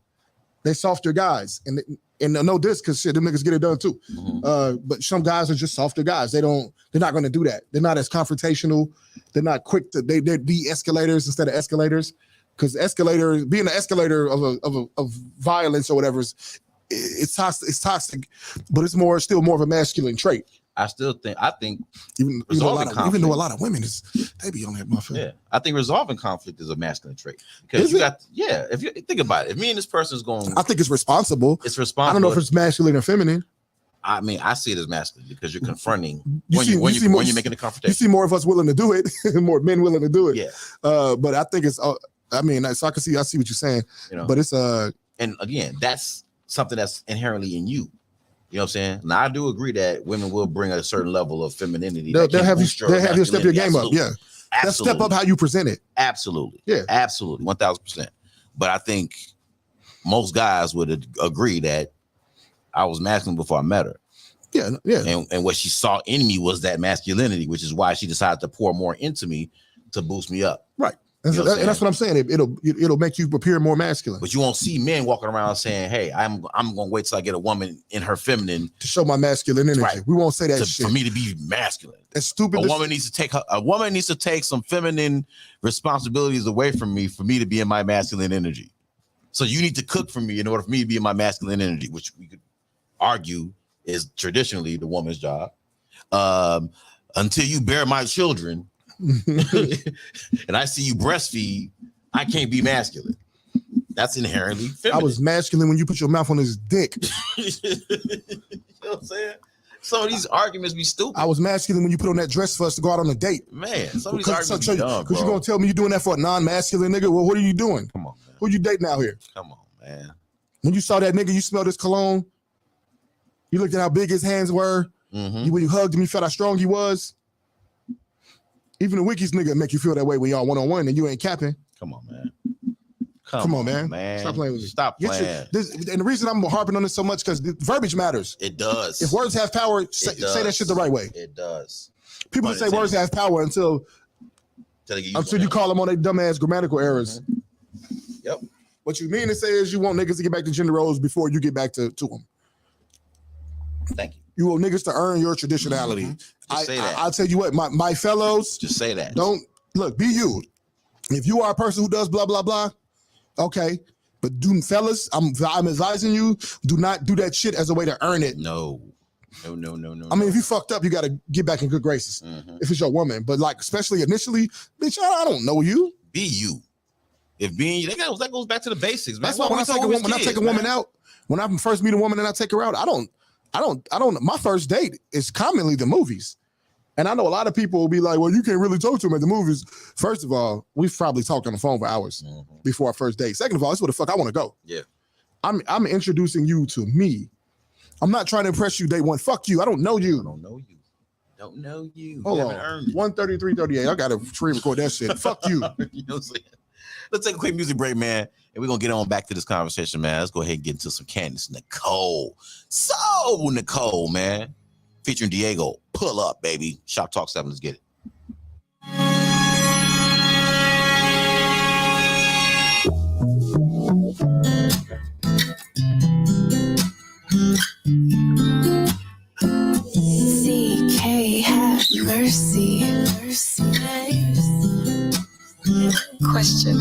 They're softer guys, and no diss, because shit, them niggas get it done too. But some guys are just softer guys. They're not going to do that. They're not as confrontational. They're not quick to. They're de-escalators instead of escalators. Because being an escalator of violence or whatever it's toxic, but it's still more of a masculine trait. I think even though a lot of women they be on that motherfucker. Yeah, I think resolving conflict is a masculine trait because if you think about it, if me and this person is going, I think it's responsible. It's responsible. I don't know if it's masculine or feminine. I mean, I see it as masculine because you're confronting when you're making a confrontation. You see more of us willing to do it, more men willing to do it. Yeah, but I think it's. I mean, so I see what you're saying. But it's and again, that's something that's inherently in you. You know what I'm saying? Now I do agree that women will bring a certain level of femininity. They'll have you step your game up. Yeah, absolutely. They'll step up how you present it. Absolutely. Yeah, absolutely, 1000%. But I think most guys would agree that I was masculine before I met her. Yeah. And what she saw in me was that masculinity, which is why she decided to pour more into me to boost me up. Right. And that's what I'm saying. It'll make you appear more masculine. But you won't see men walking around saying, "Hey, I'm gonna wait till I get a woman in her feminine to show my masculine energy." Right. We won't say that shit for me to be masculine. That's stupid. A woman needs to take some feminine responsibilities away from me for me to be in my masculine energy. So you need to cook for me in order for me to be in my masculine energy, which we could argue is traditionally the woman's job. Until you bear my children. And I see you breastfeed, I can't be masculine. That's inherently feminine. I was masculine when you put your mouth on his dick. You know what I'm saying? Some of these arguments be stupid. I was masculine when you put on that dress for us to go out on a date. Man, some of these arguments be dumb, because you're gonna tell me you're doing that for a non-masculine nigga. Well, what are you doing? Come on, man. Who you dating out here? Come on, man. When you saw that nigga, you smelled his cologne. You looked at how big his hands were. When you hugged him, you felt how strong he was. Even the wickiest nigga make you feel that way when y'all one-on-one and you ain't capping. Come on, man. Come on, man. Stop playing with me. Stop playing. And the reason I'm harping on this so much because verbiage matters. It does. If words have power, say that shit the right way. It does. People say words have power until you call them on their dumbass grammatical errors. Yep. What you mean to say is you want niggas to get back to gender roles before you get back to them. Thank you. You want niggas to earn your traditionality. Say that. I'll tell you what, my fellows. Just say that. Don't look, be you. If you are a person who does blah, blah, blah, okay. But fellas, I'm advising you, do not do that shit as a way to earn it. No. I mean, if you fucked up, you got to get back in good graces. If it's your woman. But like, especially initially, bitch, I don't know you. Be you. If being you, that goes back to the basics, man. That's why when I take a woman out, when I first meet a woman and I take her out, I don't, my first date is commonly the movies. And I know a lot of people will be like, well, you can't really talk to them at the movies. First of all, we've probably talked on the phone for hours before our first date. Second of all, that's where the fuck I want to go. Yeah. I'm introducing you to me. I'm not trying to impress you day one. Fuck you. I don't know you. Don't know you. Hold on. 133:38. I got to screen record that shit. Fuck you. You know what I'm saying? Let's take a quick music break, man. And we're going to get on back to this conversation, man. Let's go ahead and get into some Candace Nicole. So, Nicole, man. Featuring Diego. Pull up, baby. Shoptalk 7. Let's get it. CK, have mercy. Question.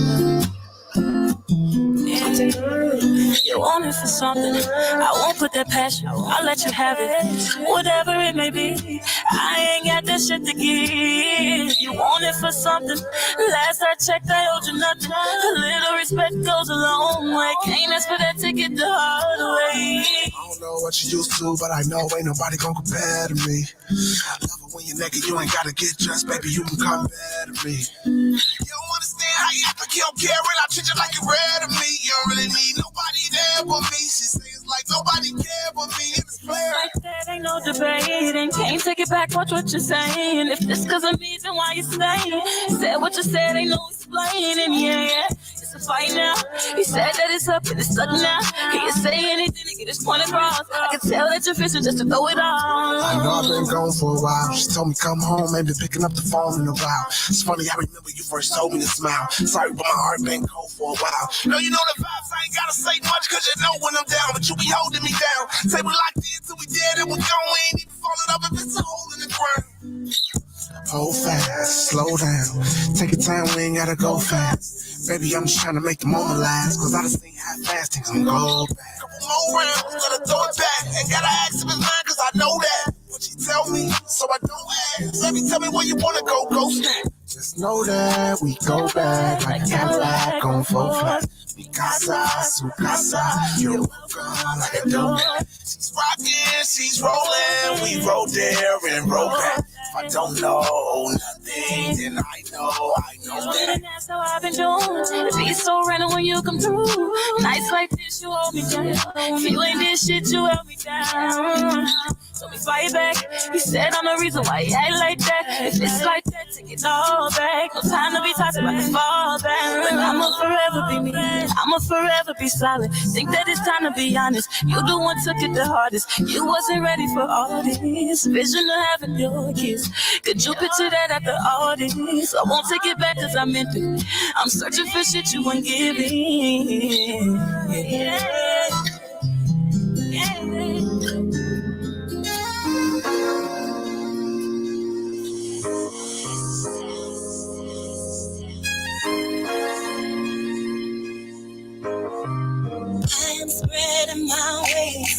You want it for something, I won't put that passion, I'll let you have it. Whatever it may be, I ain't got that shit to give. You want it for something, last I checked I owed you nothing. A little respect goes a long way, can't ask for that ticket the hard way. I don't know what you used to, but I know ain't nobody gonna compare to me. I love it when you're naked, you ain't gotta get dressed, baby, you can come better to me. You don't understand how you act like you don't care, and I treat you like you're rare to me. You don't really need nobody there but me. She says like nobody care but me. It's fair. Like that ain't no debating, can't take it back, watch what you're saying. If this cause I'm me, then why you staying? Said what you said, ain't no explaining, yeah. It's a fight now, he said that it's up and it's stuck now. He can say anything to get his point across. I can tell that you're fishing just to throw it on. I know I've been gone for a while. She told me come home, ain't been picking up the phone in a while. It's funny, I remember you first told me to smile. Sorry, but my heart been cold for a while. No, you know the vibes, I ain't gotta say much, cause you know when I'm down, but you be holding me down. Say we locked in till we dead and we're gone. We ain't even falling up if it's a hole in the ground. Hold fast, slow down. Take your time, we ain't gotta go fast. Baby, I'm just trying to make the moment last, cause I just think how fast things gonna go back. Couple more rounds, gonna throw it back. Ain't gotta ask if it's mine, cause I know that. What you tell me, so I don't ask. Baby, tell me where you wanna go snack. Just know that we go back like Cadillac on 4 flat. Mi casa, su casa, you're welcome like a donut. She's rocking, she's rolling, we roll there and roll back. If I don't know nothing, then I know that. And that's how I've been doing. It be so random when you come through. Nights like this, you hold me down. If you ain't this shit, you held me down. So we fight back. He said I'm the reason why he act like that. If it's like that, take it all back. No time to be toxic, I can fall back. But I'ma forever be me. I'ma forever be solid. Think that it's time to be honest. You the one took it the hardest. You wasn't ready for all this. Vision of having your kids. Could you picture that at the artist? I won't take it back cause I meant it. I'm searching for shit you ain't giving. I am spreading my wings.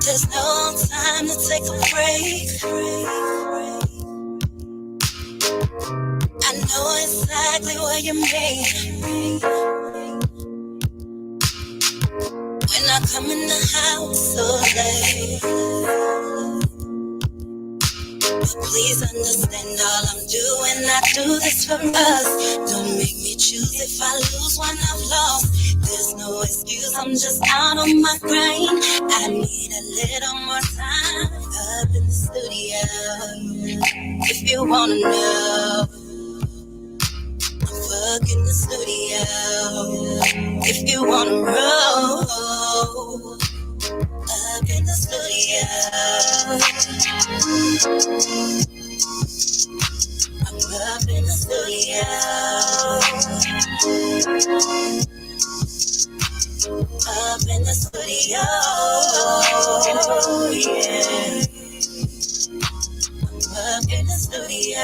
There's no time to take a break. I know exactly what you mean. When I come in the house so late. But please understand all I'm doing. I do this for us. Don't make me choose if I lose when I've lost. There's no excuse, I'm just out on my grind. I need a little more time up in the studio. If you wanna know, I'm fucking the studio. If you wanna roll, up in the studio. I'm up in the studio. Up in the studio, yeah. Up in the studio.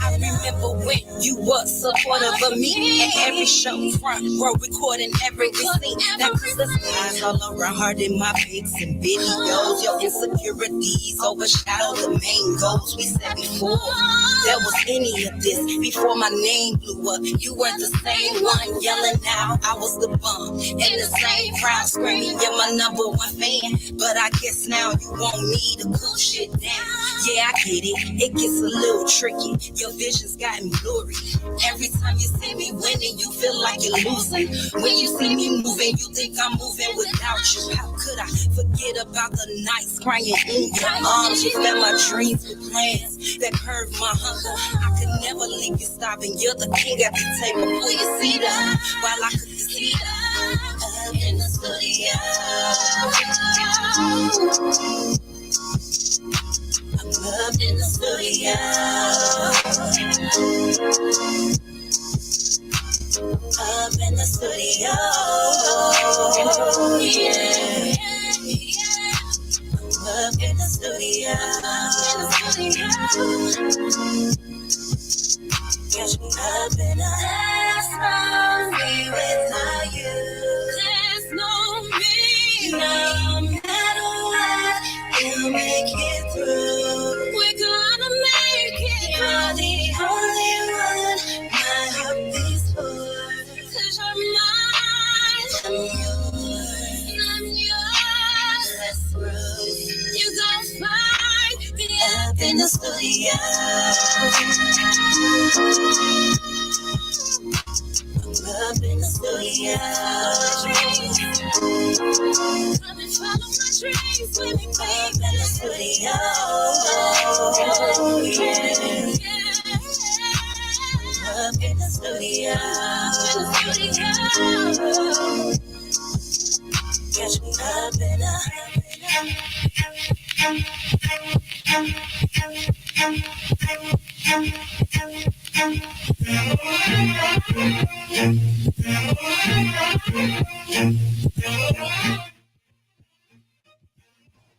I remember when you were supportive of me at every show, front row, recording every scene. That cause the skies all around, heart in my pics and videos. Your insecurities overshadow the main goals we said before there was any of this. Before my name blew up, you weren't the same one yelling out I was the bum. In the same crowd screaming, you're my number one fan. But I guess now you want me to cool shit down. Yeah, I get it, it gets a little tricky. Your vision's gotten blurry. Every time you see me winning, you feel like you're losing. When you see me moving, you think I'm moving without you. How could I forget about the nights crying in your arms? You fed my dreams with plans that curved my hunger. I could never leave you stopping. You're the king at the table. Pull your seat up while I cook the seat up in the studio. I'm up in the studio. Up in the studio, yeah. I'm up in the studio. You gon' find me up in the studio. Up in the studio. Come and follow my dreams when we wake in the studio. Up in the studio. Catch me up in the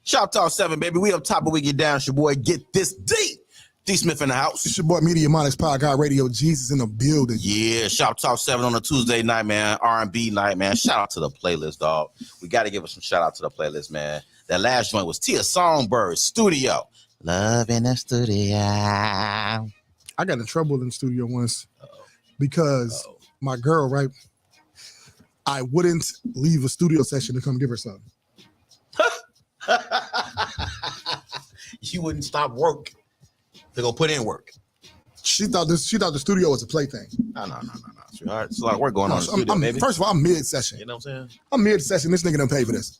Shoptalk 7, baby. We up top, but we get down. It's your boy, Get This D. D Smith in the house. It's your boy, Media Monix, Podcast Radio. Jesus in the building. Yeah, Shoptalk 7 on a Tuesday night, man. R&B night, man. Shout out to the playlist, dog. We got to give us some shout out to the playlist, man. That last joint was Tia Songbird, Studio. Love in the studio. I got in trouble in the studio once because my girl, right? I wouldn't leave a studio session to come give her something. You wouldn't stop work to go put in work. She thought the studio was a plaything. No. Sweetheart, it's a lot of work going on in the studio, baby. First of all, I'm mid-session. You know what I'm saying? I'm mid-session. This nigga done pay for this.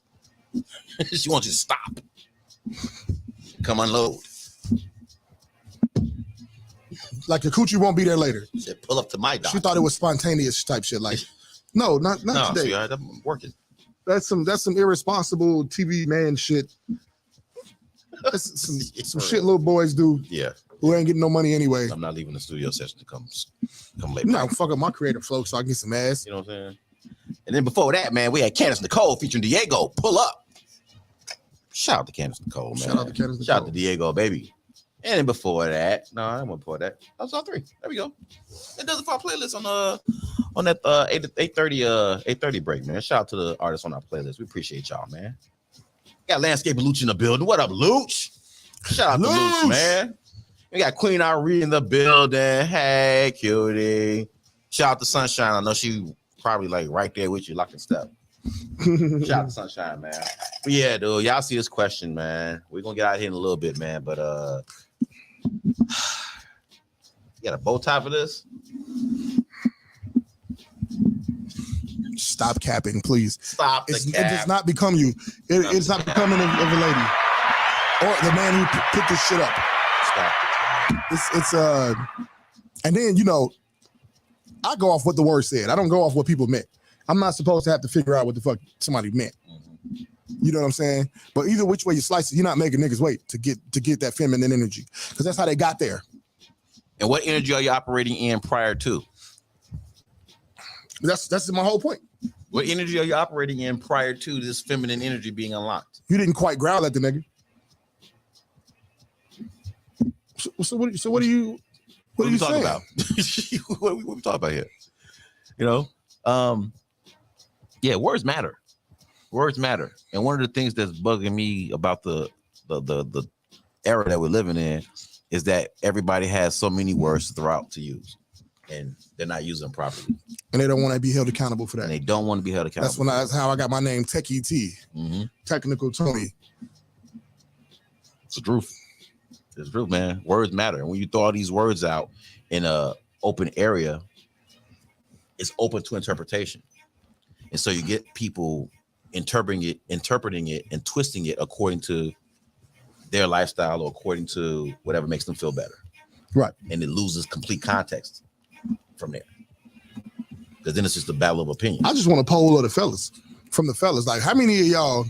She wants you to stop. Come unload. Like your coochie won't be there later. She said, pull up to my dock. She thought it was spontaneous type shit. Like, no, not today. Sweetheart, I'm working. That's some irresponsible TV man shit. That's some shit little boys do. Yeah. Who ain't getting no money anyway. I'm not leaving the studio session to come later. No, fuck up my creative flow so I can get some ass. You know what I'm saying? And then before that, man, we had Candace Nicole featuring Diego. Pull up. Shout out to Candace Nicole, man. Shout out to Candace Nicole. Shout out to Diego, baby. And then before that, no, I wasn't before that. That was all three. There we go. It does it for our playlist on that 8:30 break, man. Shout out to the artists on our playlist. We appreciate y'all, man. Got Landscape Luch in the building. What up, Luch? Shout out to Luch, man. We got Queen Ari in the building. Hey, cutie. Shout out to Sunshine. I know she probably like right there with you, lock and step. Shout out to Sunshine, man. But yeah, dude, y'all see this question, man. We're gonna get out here in a little bit, man. But you got a bow tie for this? Stop capping, please. Stop the cap. It does not become you. It's not becoming of a lady or the man who picked this shit up. Stop. It's and then I go off what the word said. I don't go off what people meant. I'm not supposed to have to figure out what the fuck somebody meant. You know what I'm saying? But either which way you slice it, you're not making niggas wait to get that feminine energy, because that's how they got there. And what energy are you operating in prior to? That's my whole point. What energy are you operating in prior to this feminine energy being unlocked? You didn't quite growl at the nigga. So what are you talking about? What are we talking about here? Yeah, words matter. Words matter. And one of the things that's bugging me about the era that we're living in is that everybody has so many words to throw out to use, and they're not using them properly. And they don't want to be held accountable for that. And they don't want to be held accountable. That's how I got my name, Techie T. Mm-hmm. Technical Tony. It's the truth. It's the truth, man. Words matter. And when you throw all these words out in a open area, it's open to interpretation. And so you get people interpreting it and twisting it according to their lifestyle or according to whatever makes them feel better. Right. And it loses complete context from there. Because then it's just a battle of opinion. I just want a poll of the fellas. From the fellas. Like, how many of y'all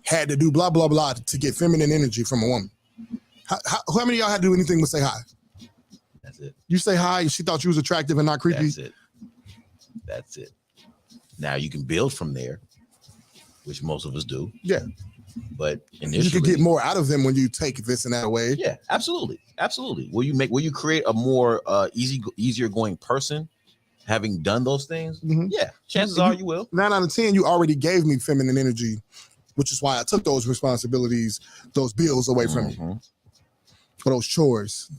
had to do blah, blah, blah to get feminine energy from a woman? How many of y'all had to do anything but say hi? That's it. You say hi and she thought you was attractive and not creepy? That's it. Now you can build from there, which most of us do. Yeah. But initially, you can get more out of them when you take this and that away. Yeah, absolutely. Absolutely. Will you create a more easier going person having done those things? Mm-hmm. Yeah. Chances are you will. 9 out of 10, you already gave me feminine energy, which is why I took those responsibilities, those bills away from me. For those chores.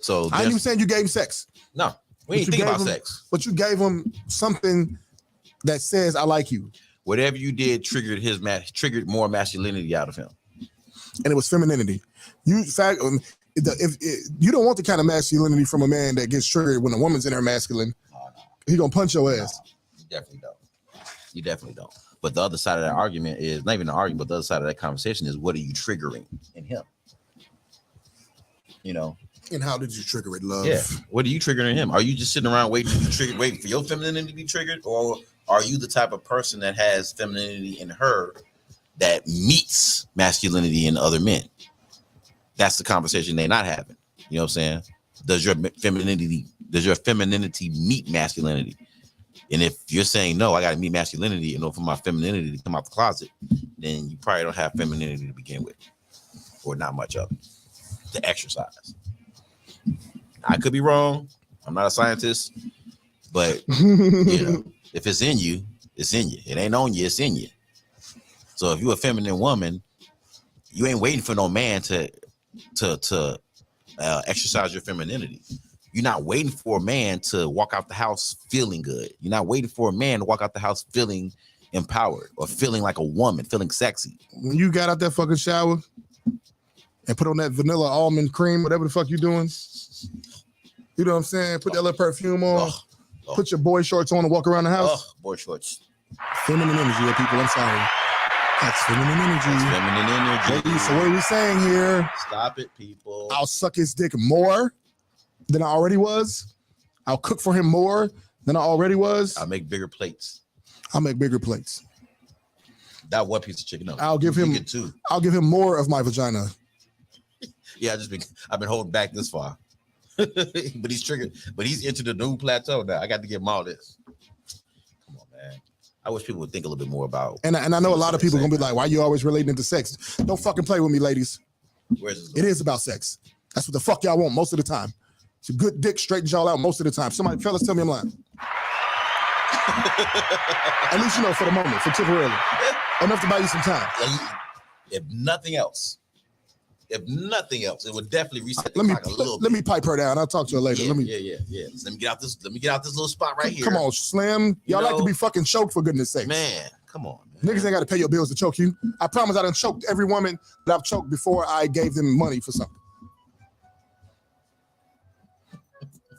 So I ain't even saying you gave sex. No. We ain't think about sex. But you gave him something that says I like you. Whatever you did triggered more masculinity out of him. And it was femininity. If you don't want the kind of masculinity from a man that gets triggered when a woman's in her masculine, he gonna punch your ass. You definitely don't. You definitely don't. But the other side of that argument is not even an argument, but the other side of that conversation is what are you triggering in him? You know. And how did you trigger it, love? Yeah. What are you triggering in him? Are you just sitting around waiting for your femininity to be triggered, or are you the type of person that has femininity in her that meets masculinity in other men? That's the conversation they're not having. You know what I'm saying? Does your femininity meet masculinity? And if you're saying no, I got to meet masculinity in order for my femininity to come out the closet, then you probably don't have femininity to begin with, or not much of it to exercise. I could be wrong. I'm not a scientist, but you know, if it's in you, it's in you. It ain't on you, it's in you. So if you're a feminine woman, you ain't waiting for no man to exercise your femininity. You're not waiting for a man to walk out the house feeling good. You're not waiting for a man to walk out the house feeling empowered or feeling like a woman, feeling sexy. When you got out that fucking shower and put on that vanilla almond cream, whatever the fuck you doing, you know what I'm saying? Put that little perfume on, put your boy shorts on and walk around the house. Boy shorts. Feminine energy, people. I'm sorry. That's feminine energy. That's feminine energy. So what are we saying here? Stop it, people. I'll suck his dick more than I already was. I'll cook for him more than I already was. I'll make bigger plates. That one piece of chicken. No, I'll give him two. I'll give him more of my vagina. Yeah, I've been holding back this far. But he's triggered. But he's into the new plateau now. I got to give him all this. Come on, man. I wish people would think a little bit more about. And I know a lot of people are gonna be like, "Why you always relating to sex?" Don't fucking play with me, ladies. It is about sex. That's what the fuck y'all want most of the time. It's a good dick straightens y'all out most of the time. Fellas, tell me I'm lying. At least you know for the moment, for temporarily, enough to buy you some time. If nothing else, it would definitely reset the clock a little bit. Let me pipe her down. I'll talk to her later. Yeah. So let me get out this little spot right here. Come on, Slim. Y'all like to be fucking choked, for goodness sakes. Man, come on. Man. Niggas ain't got to pay your bills to choke you. I promise I done choked every woman that I've choked before I gave them money for something.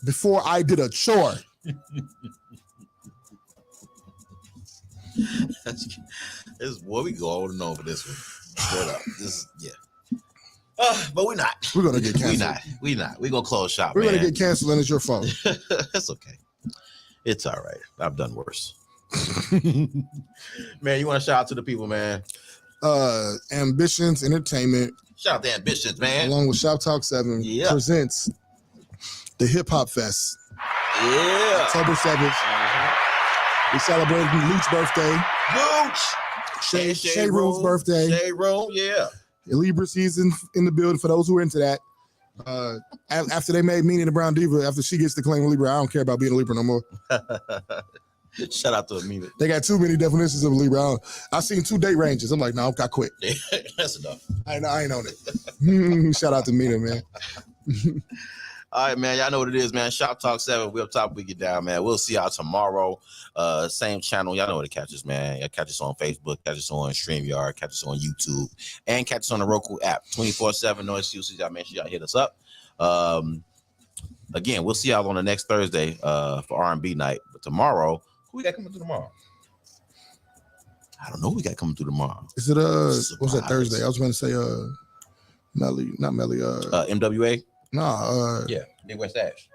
Before I did a chore. This boy, we go on and on for this one. Straight up. But we're not. We're gonna get canceled. We're not. We're gonna close shop. We're gonna get canceled, and it's your fault. That's okay. It's all right. I've done worse. Man, you want to shout out to the people, man? Ambitions Entertainment. Shout out to Ambitions, man. Along with Shoptalk 7 presents the Hip Hop Fest. Yeah. October 7th. We celebrating Luke's birthday. Shay Room's birthday. Shay Room, yeah. Libra season in the building for those who are into that. After they made Meanie the Brown Diva, after she gets to claim Libra, I don't care about being a Libra no more. Shout out to Amina. They got too many definitions of Libra. I've seen 2 date ranges. I'm like, no, I quit. That's enough. I ain't on it. Shout out to Mina, man. All right, man. Y'all know what it is, man. Shop Talk 7. We up top, we get down, man. We'll see y'all tomorrow. Same channel. Y'all know where to catch us, man. Y'all catch us on Facebook, catch us on StreamYard, catch us on YouTube, and catch us on the Roku app. 24/7, no excuses. Y'all make sure y'all hit us up. Again, we'll see y'all on the next Thursday for R&B night. But tomorrow, who we got coming through tomorrow? I don't know who we got coming through tomorrow. Is it what's that Thursday? I was going to say Melly, not Melly. MWA. Nah. Yeah, Midwest Ash.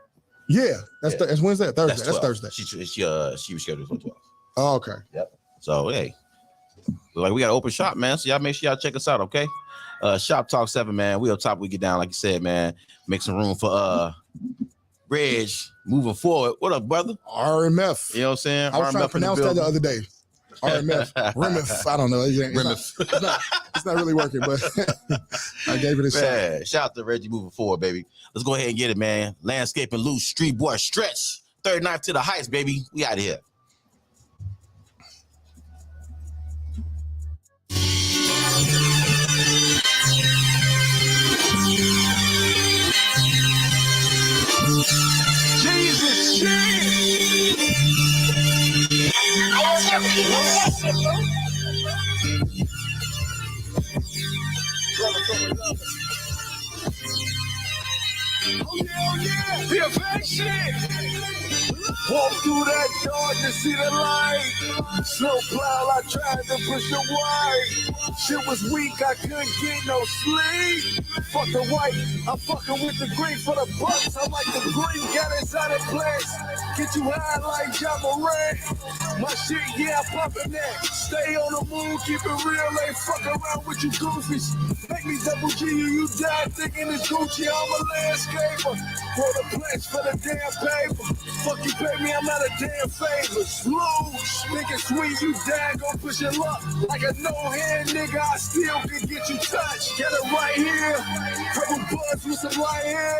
Yeah, that's Wednesday. Thursday. That's Thursday. She rescheduled for 12. Oh, okay. Yep. So hey, we got an open shop, man. So y'all make sure y'all check us out, okay? Shop Talk 7, man. We up top, we get down, like you said, man. Make some room for Reg moving forward. What up, brother? RMF. You know what I'm saying? I was trying to pronounce that the other day. RMF. RMF. I don't know. It's not really working, but I gave it a shot. Shout out to Reggie moving forward, baby. Let's go ahead and get it, man. Landscaping loose, street boy stretch. 39th to the heights, baby. We out of here. Jesus shit. The affection. Walk through that door to see the light. Slow plow, I tried to push it wide. Shit was weak, I couldn't get no sleep. Fuck the white, I'm fucking with the green for the bucks. I like the green, got inside that place. Get you high like John Moran. My shit, yeah, I'm pumping that. Stay on the move, keep it real, ain't fuck around with you goofies. Make me double G, you die thinking it's Gucci, I'm a landscaper. For the pledge for the damn paper. Fuck you pay me, I'm out of damn favors. Lose, nigga sweet, you die, gon' push your luck. Like a no-hand nigga, I still can get you touched. Get it right here, purple buzz with some light hair.